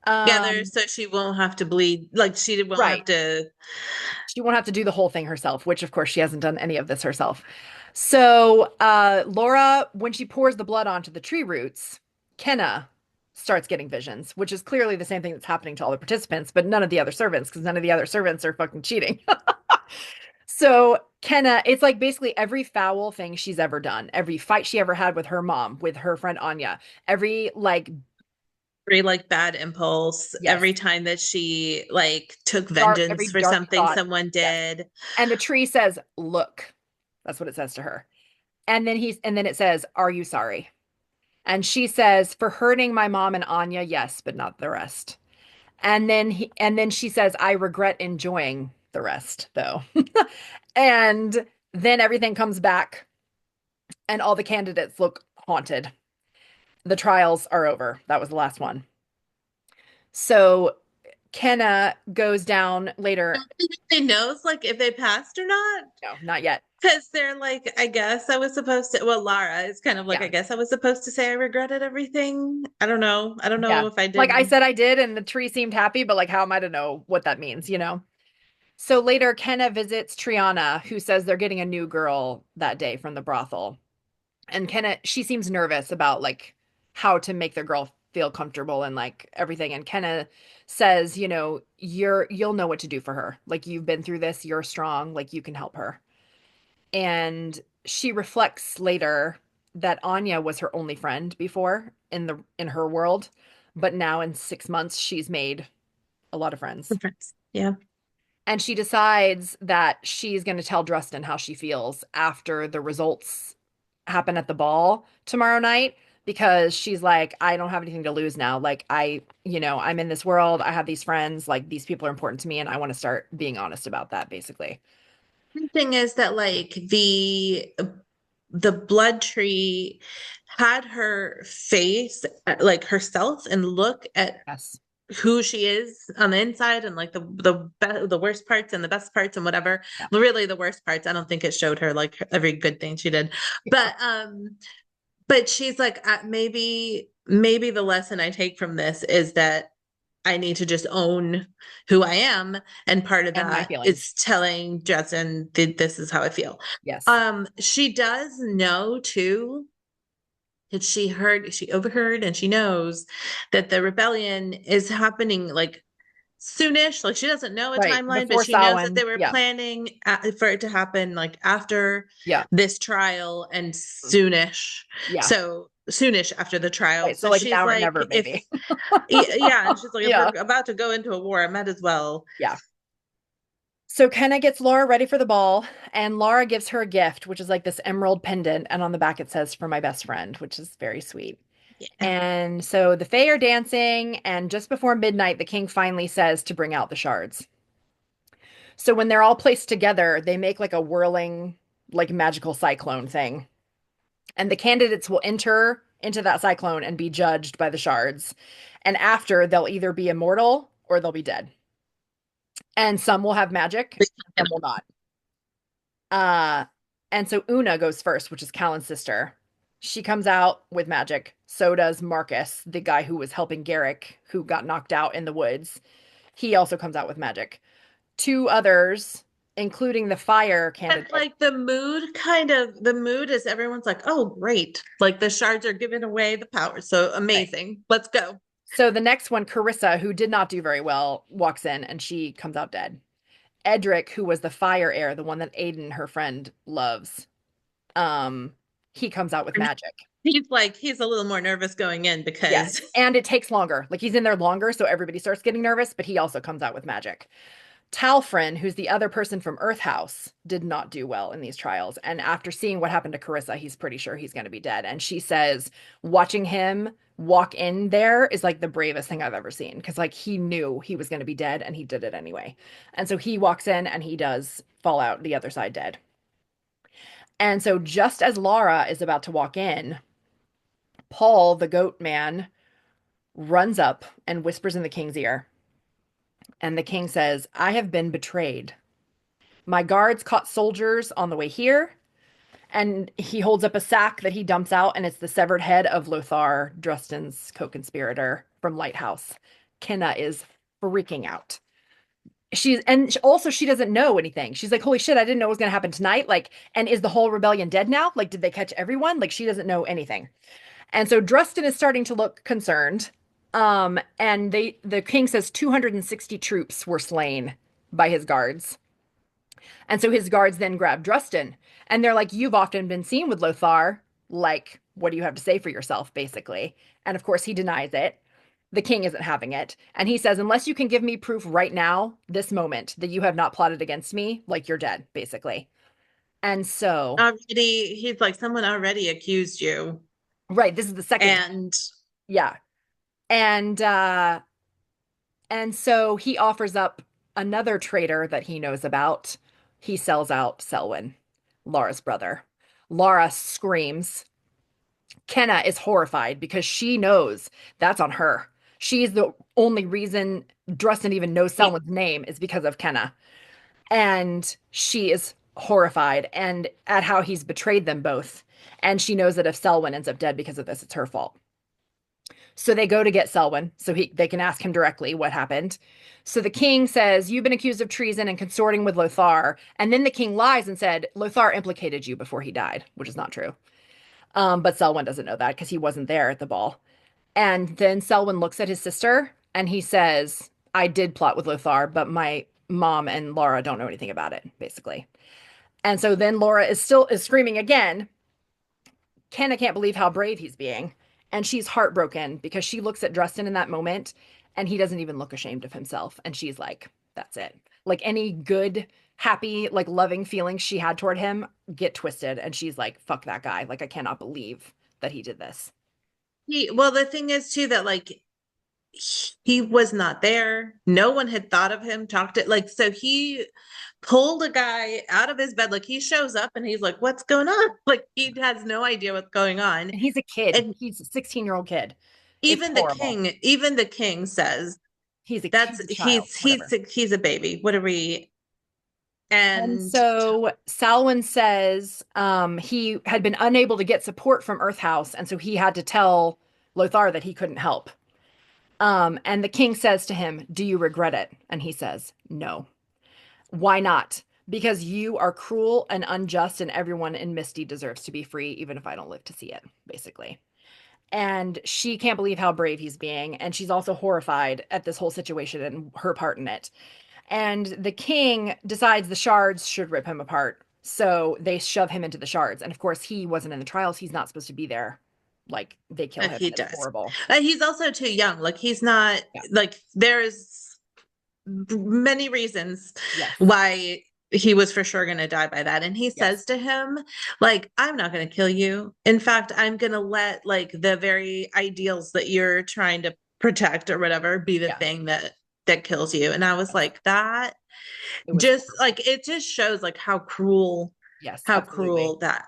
Together um, so she won't have to bleed, like she won't have right. to. She won't have to do the whole thing herself, which of course she hasn't done any of this herself. So, Laura, when she pours the blood onto the tree roots, Kenna starts getting visions, which is clearly the same thing that's happening to all the participants, but none of the other servants, because none of the other servants are fucking cheating. So, Kenna, it's like basically every foul thing she's ever done, every fight she ever had with her mom, with her friend Anya, every like, Every like bad impulse, yes, every time that she like took vengeance every for dark something thought. someone Yes. did. And the tree says, "Look." That's what it says to her. And then it says, "Are you sorry?" And she says, "For hurting my mom and Anya, yes, but not the rest." And then she says, "I regret enjoying the rest, though." And then everything comes back and all the candidates look haunted. The trials are over. That was the last one. So Kenna goes down later. Don't think they knows like if they passed or not. No, not yet. Because they're like, I guess I was supposed to. Well, Lara is kind of like, I Yeah. guess I was supposed to say I regretted everything. I don't know. I don't Yeah. know if I Like I did. said, I did, and the tree seemed happy, but like, how am I to know what that means, you know? So later, Kenna visits Triana, who says they're getting a new girl that day from the brothel. And Kenna, she seems nervous about like how to make the girl feel comfortable and like everything. And Kenna says, you'll know what to do for her. Like you've been through this, you're strong, like you can help her. And she reflects later that Anya was her only friend before in her world, but now in 6 months she's made a lot of friends. Yeah. And she decides that she's going to tell Dresden how she feels after the results happen at the ball tomorrow night because she's like, I don't have anything to lose now. Like, I'm in this world. I have these friends. Like, these people are important to me. And I want to start being honest about that, basically. The thing is that like the blood tree had her face like herself and look at Yes. who she is on the inside and like the worst parts and the best parts and whatever. Yeah. Really the worst parts. I don't think it showed her like every good thing she did. Yeah. But she's like maybe the lesson I take from this is that I need to just own who I am. And part of And my that feelings. is telling Justin that this is how I feel. Yes. She does know too that she overheard and she knows that the rebellion is happening like soonish. Like she doesn't know a Right. timeline, but Before she knows that Samhain. they were Yeah. planning for it to happen like after Yeah. this trial and soonish. Yeah. So soonish after the trial. Right. So So like she's now or like, never, if maybe. yeah, and she's like, if we're Yeah. about to go into a war, I might as well. Yeah. So Kenna gets Laura ready for the ball, and Laura gives her a gift, which is like this emerald pendant, and on the back it says "For my best friend," which is very sweet. Yeah. And so the Fae are dancing, and just before midnight, the king finally says to bring out the shards. So when they're all placed together, they make like a whirling, like magical cyclone thing. And the candidates will enter into that cyclone and be judged by the shards. And after, they'll either be immortal or they'll be dead. And some will have magic, some will not. Uh, and so Una goes first, which is Callan's sister. She comes out with magic. So does Marcus, the guy who was helping Garrick, who got knocked out in the woods. He also comes out with magic. Two others, including the fire But candidate. like the mood is everyone's like, oh, great. Like the shards are giving away the power. So Right. amazing. Let's go. So the next one, Carissa, who did not do very well, walks in and she comes out dead. Edric, who was the fire heir, the one that Aiden, her friend, loves, um, he comes out with magic. He's a little more nervous going in Yes. because And it takes longer. Like he's in there longer, so everybody starts getting nervous, but he also comes out with magic. Talfrin, who's the other person from Earth House, did not do well in these trials. And after seeing what happened to Carissa, he's pretty sure he's going to be dead. And she says, watching him walk in there is like the bravest thing I've ever seen because, like, he knew he was going to be dead and he did it anyway. And so he walks in and he does fall out the other side dead. And so, just as Lara is about to walk in, Paul, the goat man, runs up and whispers in the king's ear. And the king says, I have been betrayed. My guards caught soldiers on the way here, and he holds up a sack that he dumps out, and it's the severed head of Lothar, Drustin's co-conspirator from Lighthouse. Kenna is freaking out. Also she doesn't know anything. She's like, holy shit, I didn't know it was gonna happen tonight. Like, and is the whole rebellion dead now? Like, did they catch everyone? Like, she doesn't know anything. And so Drustin is starting to look concerned. And the king says 260 troops were slain by his guards. And so his guards then grab Drustin and they're like, you've often been seen with Lothar. Like, what do you have to say for yourself, basically? And of course, he denies it. The king isn't having it. And he says, unless you can give me proof right now, this moment, that you have not plotted against me, like you're dead, basically. And so, already he's like, someone already accused you. right, this is the second time. And Yeah. And so he offers up another traitor that he knows about. He sells out Selwyn, Lara's brother. Lara screams. Kenna is horrified because she knows that's on her. She's the only reason Drustin even knows Selwyn's name is because of Kenna. And she is horrified and at how he's betrayed them both. And she knows that if Selwyn ends up dead because of this, it's her fault. So they go to get Selwyn so they can ask him directly what happened. So the king says, you've been accused of treason and consorting with Lothar. And then the king lies and said, Lothar implicated you before he died, which is not true. But Selwyn doesn't know that because he wasn't there at the ball. And then Selwyn looks at his sister and he says, I did plot with Lothar, but my mom and Lara don't know anything about it, basically. And so then Laura is screaming again. Kenna can't believe how brave he's being. And she's heartbroken because she looks at Drustin in that moment and he doesn't even look ashamed of himself. And she's like, that's it. Like any good, happy, like loving feelings she had toward him get twisted. And she's like, fuck that guy. Like, I cannot believe that he did this. well, the thing is too that like he was not there. No one had thought of him, talked it like so he pulled a guy out of his bed. Like he shows up and he's like, what's going on? Like he has no idea what's going on. And he's a kid. And He's a 16-year-old kid. It's horrible. even the king says He's a child, whatever. he's a baby. What are we And and so Salwyn says he had been unable to get support from Earth House, and so he had to tell Lothar that he couldn't help. And the king says to him, do you regret it? And he says, no. Why not? Because you are cruel and unjust, and everyone in Misty deserves to be free, even if I don't live to see it, basically. And she can't believe how brave he's being. And she's also horrified at this whole situation and her part in it. And the king decides the shards should rip him apart. So they shove him into the shards. And of course, he wasn't in the trials. He's not supposed to be there. Like they kill him. he It's does. horrible. He's also too young. Like he's not Yeah. like there's many reasons Yes. why he was for sure going to die by that. And he Yes. says to him, like, I'm not going to kill you. In fact, I'm going to let like the very ideals that you're trying to protect or whatever be the Yeah. thing that kills you. And I was like, that just horrible. like it just shows like how cruel, Yes, how absolutely. cruel that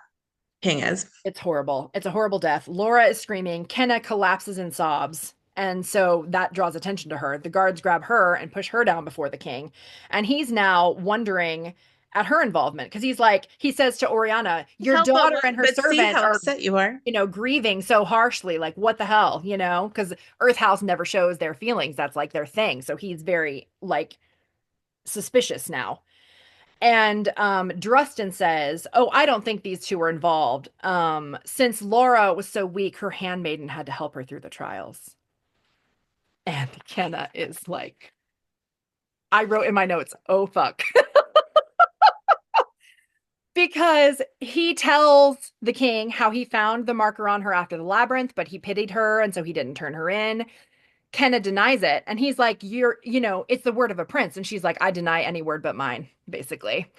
king is. It's horrible. It's a horrible death. Laura is screaming. Kenna collapses in sobs. And so that draws attention to her. The guards grab her and push her down before the king. And he's now wondering at her involvement because he's like, he says to Oriana, your Help, daughter and her but see servant how are, upset you are. grieving so harshly. Like, what the hell, Because Earth House never shows their feelings. That's like their thing. So he's very, like, suspicious now. And Drustin says, oh, I don't think these two were involved. Since Laura was so weak, her handmaiden had to help her through the trials. And Kenna is like, I wrote in my notes, oh, fuck. Because he tells the king how he found the marker on her after the labyrinth, but he pitied her, and so he didn't turn her in. Kenna denies it, and he's like, it's the word of a prince. And she's like, I deny any word but mine, basically.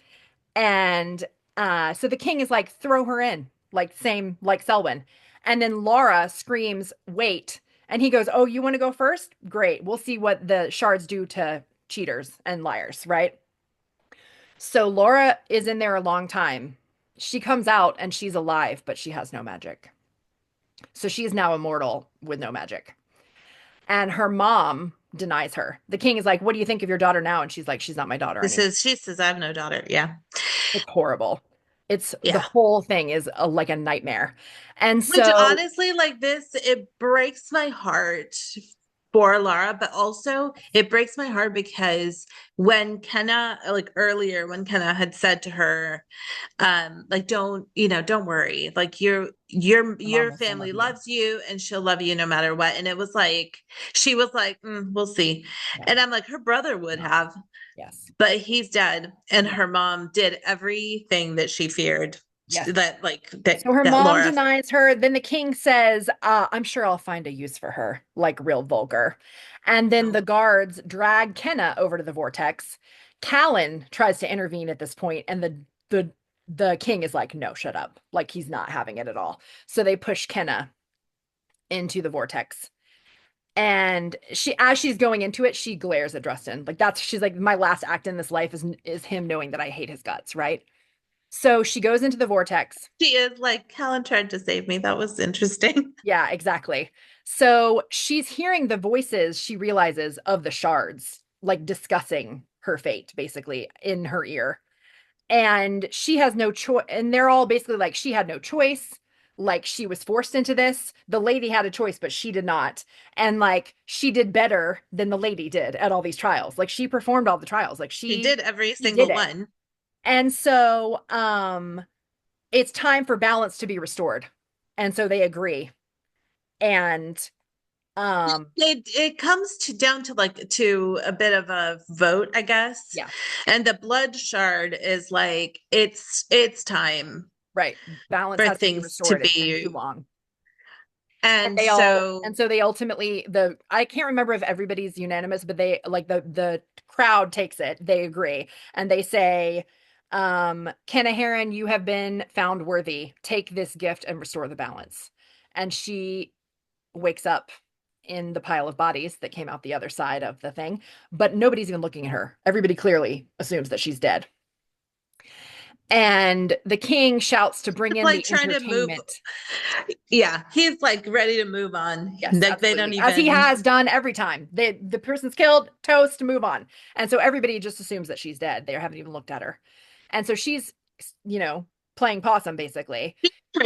And so the king is like, throw her in, like same like Selwyn. And then Lara screams, wait. And he goes, oh, you want to go first? Great. We'll see what the shards do to cheaters and liars, right? So Laura is in there a long time. She comes out and she's alive, but she has no magic. So she is now immortal with no magic. And her mom denies her. The king is like, what do you think of your daughter now? And she's like, she's not my daughter anymore. She says, I have no daughter. Yeah. It's horrible. It's the Yeah. whole thing is like a nightmare. And Which so, honestly, like this, it breaks my heart for Lara, but also it breaks my heart because when Kenna, like earlier, when Kenna had said to her, like don't worry, like my mom your will still love family you. loves you and she'll love you no matter what. And it was like she was like, we'll see. Yeah. And I'm like, her brother would No. have, Yes. but he's dead. And Yeah. her mom did everything that she feared Yes. that like that So her that mom Laura. denies her. Then the king says, I'm sure I'll find a use for her, like real vulgar. And then the guards drag Kenna over to the vortex. Callan tries to intervene at this point, and the king is like, no, shut up. Like he's not having it at all. So they push Kenna into the vortex. And as she's going into it, she glares at Dustin. Like she's like, my last act in this life is him knowing that I hate his guts, right? So she goes into the vortex. She is like, Helen tried to save me. That was interesting. Yeah, exactly. So she's hearing the voices she realizes of the shards, like discussing her fate, basically, in her ear. And she has no choice. And they're all basically like, she had no choice. Like, she was forced into this. The lady had a choice, but she did not. And like, she did better than the lady did at all these trials. Like, she performed all the trials. Like, She she did every she did single it. one. And so, it's time for balance to be restored. And so they agree. And um It comes to down to like to a bit of a vote, I guess. yeah, And the blood shard is like it's time right. Balance for has to be things to restored. It's been too be. long. And And they all so and so they ultimately the I can't remember if everybody's unanimous, but they like the crowd takes it. They agree. And they say, Kenna Heron, you have been found worthy. Take this gift and restore the balance. And she wakes up in the pile of bodies that came out the other side of the thing, but nobody's even looking at her. Everybody clearly assumes that she's dead. And the king shouts to bring in like the trying to move. entertainment. Yeah, he's like ready to move on. Yes, Like they don't absolutely. As he even. has done every time. The person's killed, toast, move on. And so everybody just assumes that she's dead. They haven't even looked at her. And so she's, you know, playing possum basically.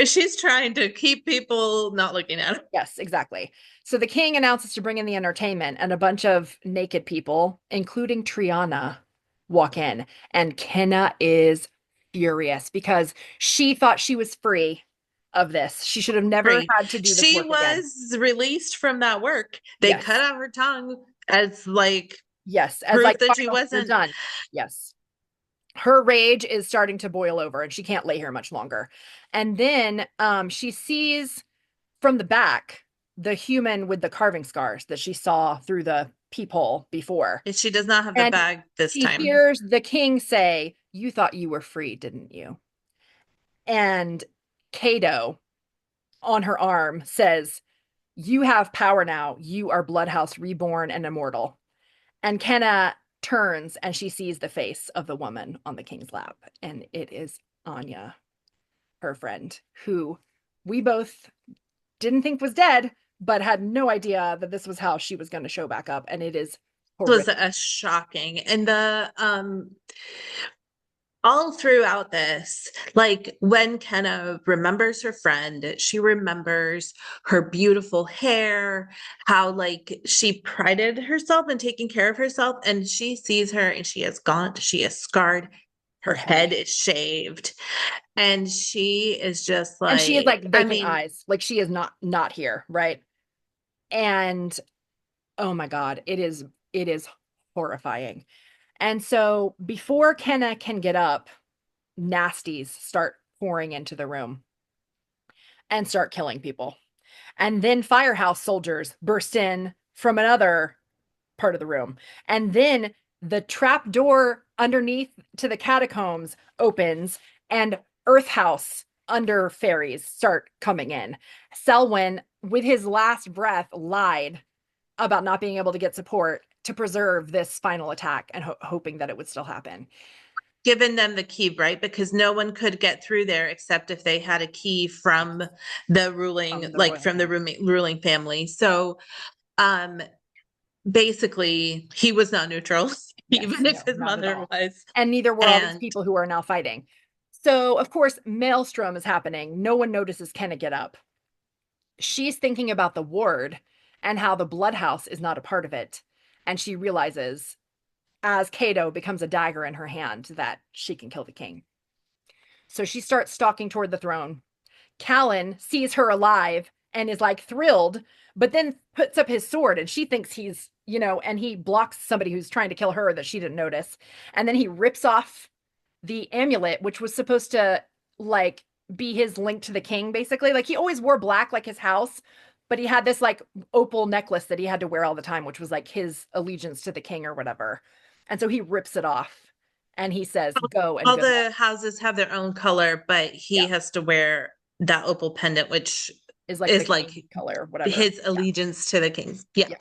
She's trying to keep people not looking at her. Yes, exactly. So the king announces to bring in the entertainment, and a bunch of naked people, including Triana, walk in. And Kenna is furious because she thought she was free of this. She should have never Free. had to do this She work again. was released from that work. They cut Yes. out her tongue as like Yes. As proof like, that she finally, you're wasn't. done. Yes. Her rage is starting to boil over and she can't lay here much longer. And then she sees from the back the human with the carving scars that she saw through the peephole before. She does not have the And bag this she time. hears the king say, you thought you were free, didn't you? And Cato on her arm says, you have power now. You are Bloodhouse reborn and immortal. And Kenna turns and she sees the face of the woman on the king's lap. And it is Anya, her friend, who we both didn't think was dead, but had no idea that this was how she was going to show back up. And it is Was horrific. a shocking. And the all throughout this, like when Kenna remembers her friend, she remembers her beautiful hair, how like she prided herself in taking care of herself, and she sees her and she is gaunt, she is scarred, Her her head. head is shaved, and she is just And she is like like, I vacant mean, eyes. Like she is not here, right? And oh my God, it is horrifying. And so before Kenna can get up, nasties start pouring into the room and start killing people. And then firehouse soldiers burst in from another part of the room. And then the trap door underneath to the catacombs opens and Earth House under fairies start coming in. Selwyn, with his last breath, lied about not being able to get support to preserve this final attack and hoping that it would still happen. Given them the key, right? Because no one could get through there except if they had a key from the ruling, From the like royal from the family. ruling family. So, um, basically, he was not neutral, Yes, even if no, his not at mother all. was. And neither were all these And people who are now fighting. So, of course, Maelstrom is happening. No one notices Kenna get up. She's thinking about the ward and how the bloodhouse is not a part of it. And she realizes, as Cato becomes a dagger in her hand, that she can kill the king. So she starts stalking toward the throne. Callan sees her alive and is like thrilled, but then puts up his sword and she thinks he's, and he blocks somebody who's trying to kill her that she didn't notice. And then he rips off the amulet, which was supposed to like be his link to the king, basically. Like he always wore black, like his house, but he had this like opal necklace that he had to wear all the time, which was like his allegiance to the king or whatever. And so he rips it off and he says, "Go and all good luck." the houses have their own color, but he Yeah, has to wear that opal pendant, which is like the is king like color, whatever. his Yeah, allegiance to the king. Yeah. yeah.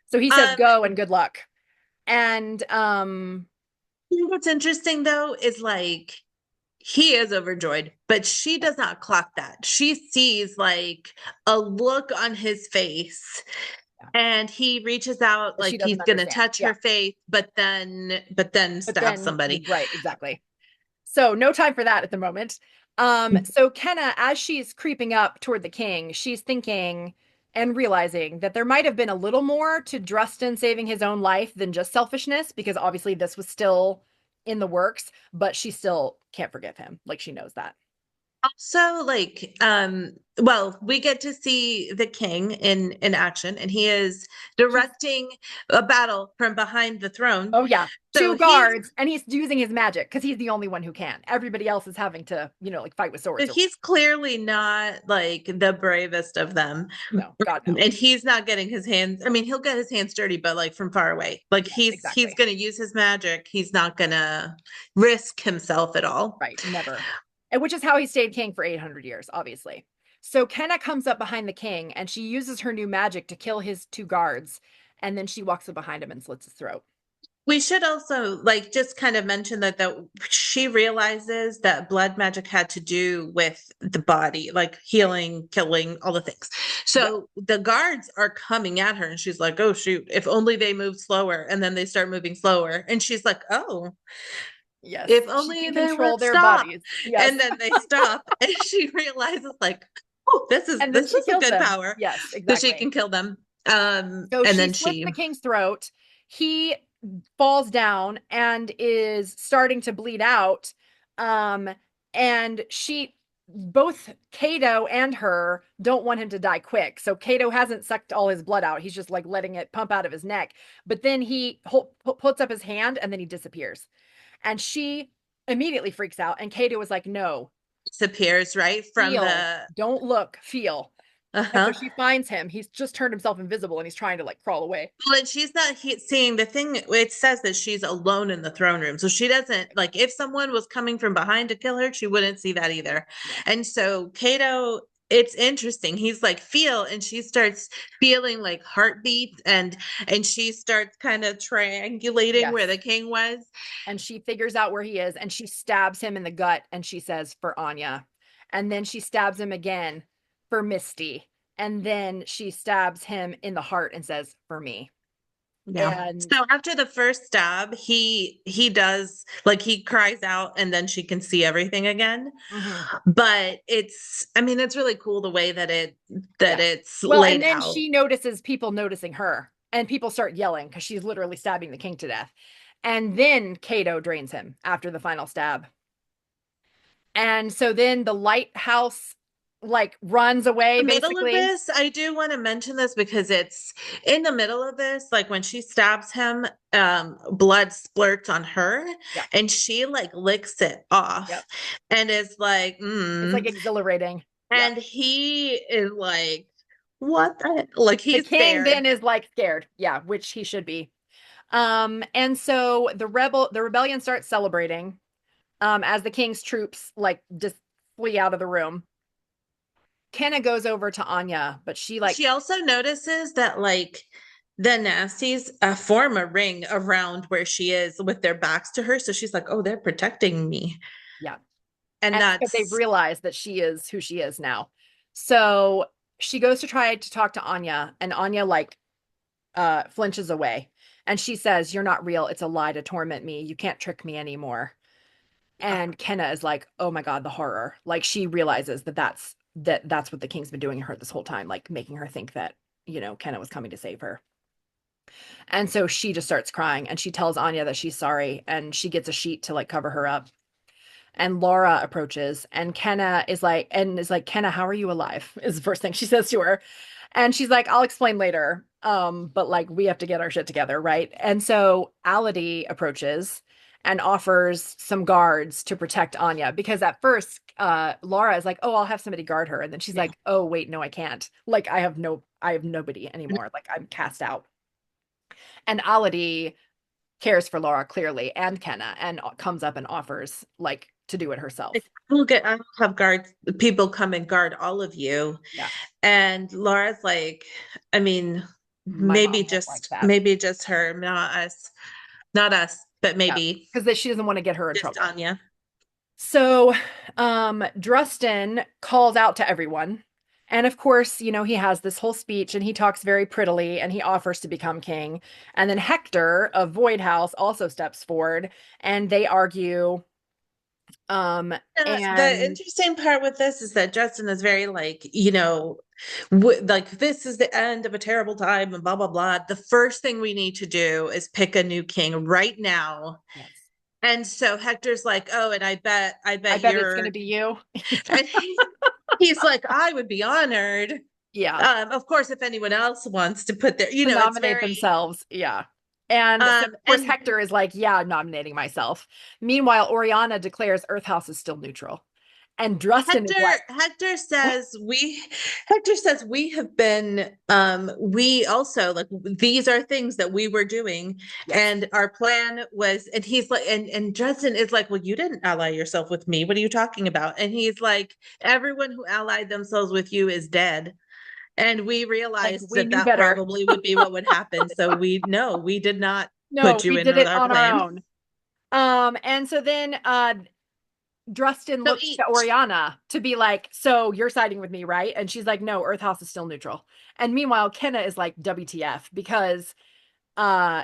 So he says, Um, "Go and good luck." And what's interesting though is like he is overjoyed, but she does not clock that. She sees like a look on his face yeah, and he reaches out but she like doesn't he's gonna understand. touch Yeah, her face, but then but stab then somebody. right, exactly. So no time for that at the moment. So Kenna, as she's creeping up toward the king, she's thinking and realizing that there might have been a little more to Drustin saving his own life than just selfishness, because obviously this was still in the works, but she still can't forgive him. Like she knows that. Also, like, well, we get to see the king in action, and he is He's directing a battle from behind the throne. Oh yeah, So two guards, and he's using his magic because he's the only one who can. Everybody else is having to, like fight with swords or he's clearly not like the bravest of them. no, God no. And he's not getting his hands. I mean, he'll get his hands dirty, but like from far away. Like Yes, he's exactly. gonna use his magic. He's not gonna risk himself at all. Right, never. And which is how he stayed king for 800 years, obviously. So Kenna comes up behind the king and she uses her new magic to kill his two guards, and then she walks up behind him and slits his throat. We should also like just kind of mention that she realizes that blood magic had to do with the body, like Right. healing, killing, all the things. Yep. So the guards are coming at her, and she's like, "Oh shoot! If only they moved slower." And then they start moving slower, and she's like, "Oh, Yes. if She only can they control would their stop." bodies. Yes. And then they stop, and she realizes like, "Oh, this is And then this she is a kills good them. power." Yes, So she exactly. can kill them. So And she then slits she the king's throat. He falls down and is starting to bleed out. Um, and both Cato and her don't want him to die quick. So Cato hasn't sucked all his blood out. He's just like letting it pump out of his neck. But then he puts up his hand and then he disappears. And she immediately freaks out. And Cato is like, "No, disappears right from feel, the don't look, feel." And so uh-huh. she finds him. He's just turned himself invisible and he's trying to like crawl away. Well, and she's not seeing the thing. It says that she's alone in the throne room, so she doesn't like. If someone was coming from behind to kill her, she wouldn't see that either. No. And so Cato, it's interesting. He's like feel, and she starts feeling like heartbeats, and she starts kind of triangulating Yes. where the king was. And she figures out where he is and she stabs him in the gut and she says, "For Anya." And then she stabs him again for Misty. And then she stabs him in the heart and says, "For me." Yeah. And So after the first stab, he does like he cries out and then she can see everything again. mhm, But it's I mean it's really cool the way that yeah. it's Well, and laid then out. she notices people noticing her and people start yelling because she's literally stabbing the king to death. And then Cato drains him after the final stab. And so then the lighthouse like runs away The middle of basically. this, I do want to mention this because it's in the middle of this, like when she stabs him, blood splurts on her Yeah. and she like licks it off Yep. and is like, It's like exhilarating. Yep. and he is like, what the, like The he's king there. then is like scared. Yeah, which he should be. And so the rebellion starts celebrating as the king's troops like just flee out of the room. Kenna goes over to Anya, but she like, She also notices that like the nasties form a ring around where she is with their backs to her. So she's like, oh, they're protecting me. yeah. And And because they've that's realized that she is who she is now. So she goes to try to talk to Anya, and Anya like flinches away. And she says, "You're not real. It's a lie to torment me. You can't trick me anymore." And Kenna is like, "Oh my God, the horror." Like she realizes that that's what the king's been doing to her this whole time, like making her think that, Kenna was coming to save her. And so she just starts crying and she tells Anya that she's sorry and she gets a sheet to like cover her up. And Lara approaches and Kenna, how are you alive? Is the first thing she says to her. And she's like, I'll explain later. But like we have to get our shit together, right? And so Ality approaches and offers some guards to protect Anya because at first Lara is like, oh, I'll have somebody guard her. And then she's yeah. like, oh wait, no, I can't. Like I have nobody anymore. Like I'm cast out. And Ality cares for Lara clearly and Kenna and comes up and offers like to do it Like, herself. I'll have guards, people come and guard all of you. Yeah. And Laura's like, I mean, My mom won't like that. maybe just her, not us, but Yeah. maybe Because she doesn't want to get her in just trouble. Anya. So Drustin calls out to everyone. And of course, he has this whole speech and he talks very prettily and he offers to become king. And then Hector of Void House also steps forward and they argue. The And interesting part with this is that Justin is very like, like this is the end of a terrible time and blah blah blah. The first thing we need to do is pick a new king right now. yes, And so Hector's like, oh, and I I bet bet it's going you're, to be you. and he's like, I would be honored. Yeah. Of course, if anyone else wants to put their, To it's nominate very, themselves. Yeah. And so, of course, and Hector is like, yeah, I'm nominating myself. Meanwhile, Oriana declares Earth House is still neutral. And Drustin is like, Hector says we have been we also like these are things that we were doing yes, and our plan was and he's like and Justin is like, well, you didn't ally yourself with me. What are you talking about? And he's like, everyone who allied themselves with you is dead. And we like realized we that knew that better. probably would be what would happen. So we did not No, put you we in did with it our on our plan. own. And so then Drustin So looks to each Oriana to be like, so you're siding with me, right? And she's like, no, Earth House is still neutral. And meanwhile, Kenna is like, WTF, uh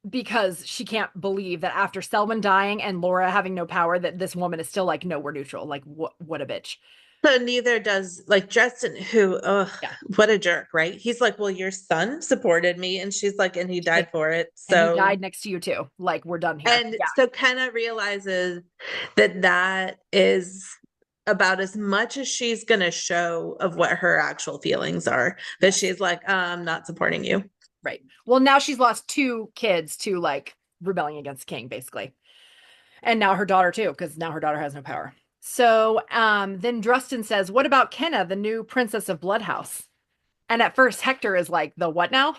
because she can't believe that after Selwyn dying and Laura having no power, that this woman is still like, no, we're neutral. Like, what a bitch. So neither does like Justin, who, Yeah. what a jerk, right? He's like, well, your son supported me, and she's like, and he She's like, died for it. and he So, died next to you too. Like, we're done here. and Yeah. so Kenna realizes that that is about as much as she's gonna show of what her actual feelings are. That Yes. she's like, I'm not supporting you. Right. Well, now she's lost two kids to like rebelling against the king, basically. And now her daughter too, because now her daughter has no power. So then Drustin says, what about Kenna, the new princess of Bloodhouse? And at first Hector is like, the what now?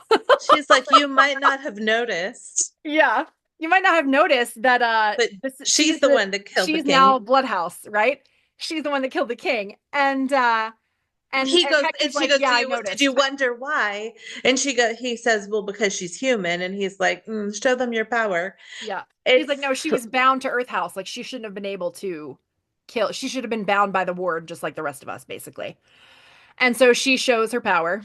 She's like, you might not have noticed, Yeah. You might not have noticed that but this she's the one that killed the she's king. now Bloodhouse, right? She's the one that killed the king. And He goes and Hector's she like, goes, yeah, I did you noticed. wonder why? And he says, well, because she's human. And he's like, show them your power. Yeah. He's like, It's no, she was bound to Earth House. Like she shouldn't have been able to kill. She should have been bound by the ward, just like the rest of us, basically. And so she shows her power.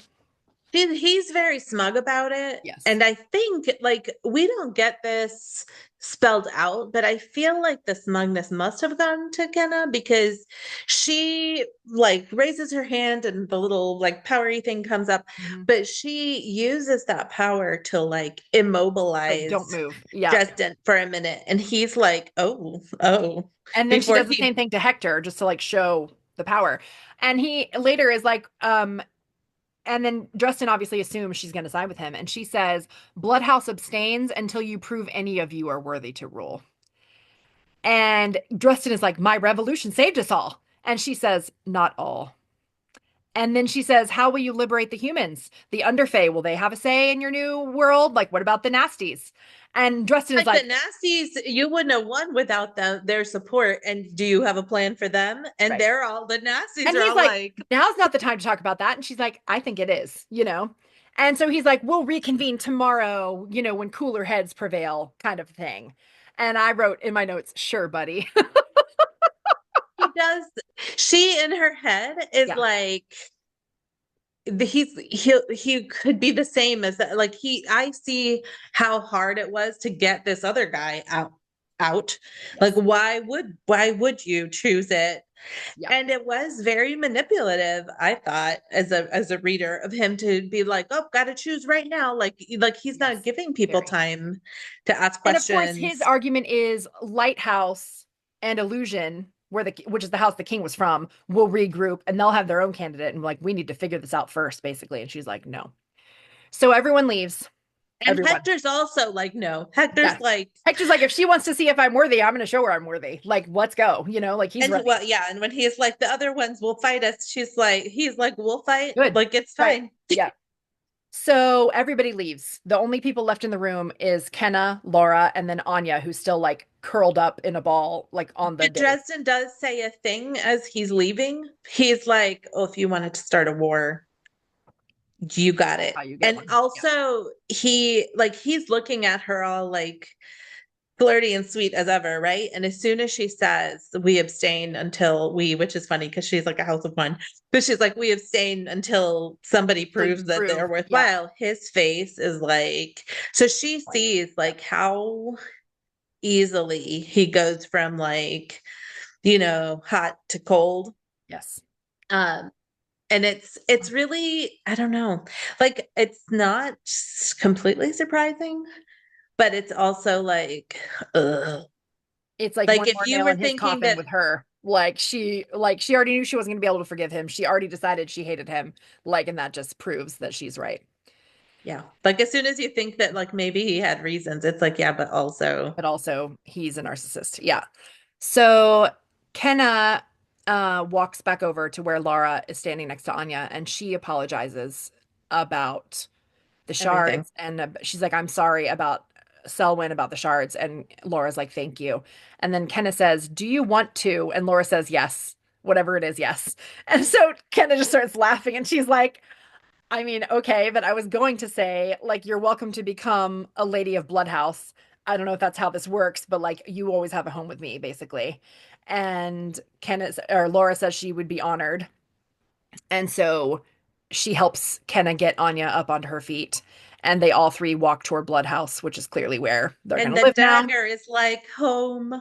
he's very smug about it. Yes. And I think like we don't get this spelled out, but I feel like the smugness must have gone to Kenna because she like raises her hand and the little like powery thing comes up, Mhm. but she uses that power to like Like, don't immobilize move. Yeah. Justin for a minute. And he's like, oh, And then she before does the he same thing to Hector just to like show. the power. And he later is like, and then Dresden obviously assumes she's going to side with him. And she says, Bloodhouse abstains until you prove any of you are worthy to rule. And Dresden is like, my revolution saved us all. And she says, not all. And then she says, how will you liberate the humans? The Underfey, will they have a say in your new world? Like, what about the Nasties? And Dresden is Like the like, nasties, you wouldn't have won without their support. And do you have a plan for them? And right. they're all the nasties And are he's all like, like, now's not the time to talk about that. And she's like, I think it is, you know? And so he's like, we'll reconvene tomorrow, you know, when cooler heads prevail, kind of thing. And I wrote in my notes, sure, buddy. he does. She in her head is Yeah. like, he could be the same as that. Like I see how hard it was to get this other guy out. Like Yes. why would you choose it? Yeah. And it was very manipulative, I thought, as a reader, of him to be like, oh, gotta choose right now. Like he's not Yes. giving people Very. time to ask And of course, his questions. argument is Lighthouse and Illusion, which is the house the king was from, will regroup and they'll have their own candidate. And like, we need to figure this out first, basically. And she's like, no. So everyone leaves. And Everyone. Hector's also like, no. Hector's Yes. like, Hector's like, if she wants to see if I'm worthy, I'm going to show her I'm worthy. Like, let's go. You know, like he's and ready. well, yeah. And when he's like, the other ones will fight us, he's like, we'll fight. Good. Like, it's Right. fine. Yeah. So everybody leaves. The only people left in the room is Kenna, Laura, and then Anya, who's still like curled up in a ball, like on the But dais. Dresden does say a thing as he's leaving. He's like, oh, if you wanted to start a war, you got That's it. how you get And one. Yeah. also he's looking at her all like flirty and sweet as ever, right? And as soon as she says we abstain until we, which is funny because she's like a house of one, but she's like, we abstain until somebody So you proves that they're prove. Yeah. worthwhile. His face is like, so she Like, sees like how easily he goes from like, hot to cold. yes. Um, and it's really, I don't know, like it's not completely surprising, but it's also like, ugh. It's like Like one if more you nail were in his thinking coffin that, with her. Like she already knew she wasn't going to be able to forgive him. She already decided she hated him. Like, and that just proves that she's right. yeah, like as soon as you think that like maybe he had reasons, it's like, yeah, but also But also he's a narcissist. Yeah. So Kenna walks back over to where Lara is standing next to Anya, and she apologizes about the everything. shards. And she's like, I'm sorry about Selwyn about the shards. And Laura's like, thank you. And then Kenna says, do you want to? And Laura says, yes. Whatever it is, yes. And so Kenna just starts laughing, and she's like, I mean, okay, but I was going to say, like, you're welcome to become a lady of Bloodhouse. I don't know if that's how this works, but like, you always have a home with me, basically. And Kenneth or Laura says she would be honored. And so she helps Kenna get Anya up onto her feet. And they all three walk toward Bloodhouse, which is clearly where they're going And to the live now. dagger is like home.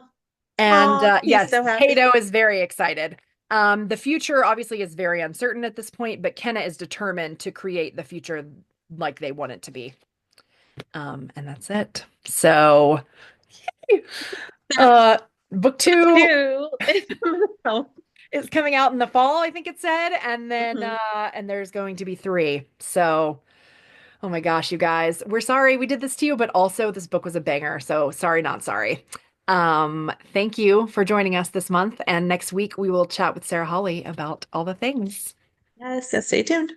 And Oh, he's yes, so happy. Cato is very excited. The future obviously is very uncertain at this point, but Kenna is determined to create the future like they want it to be. And that's it. So, That's uh, book two two. is coming out in the fall, I think it said, and then Mhm. and there's going to be three. So, oh my gosh, you guys, we're sorry we did this to you, but also this book was a banger. So sorry, not sorry. Thank you for joining us this month, and next week we will chat with Sarah Hawley about all the things. Yes, yes, stay tuned.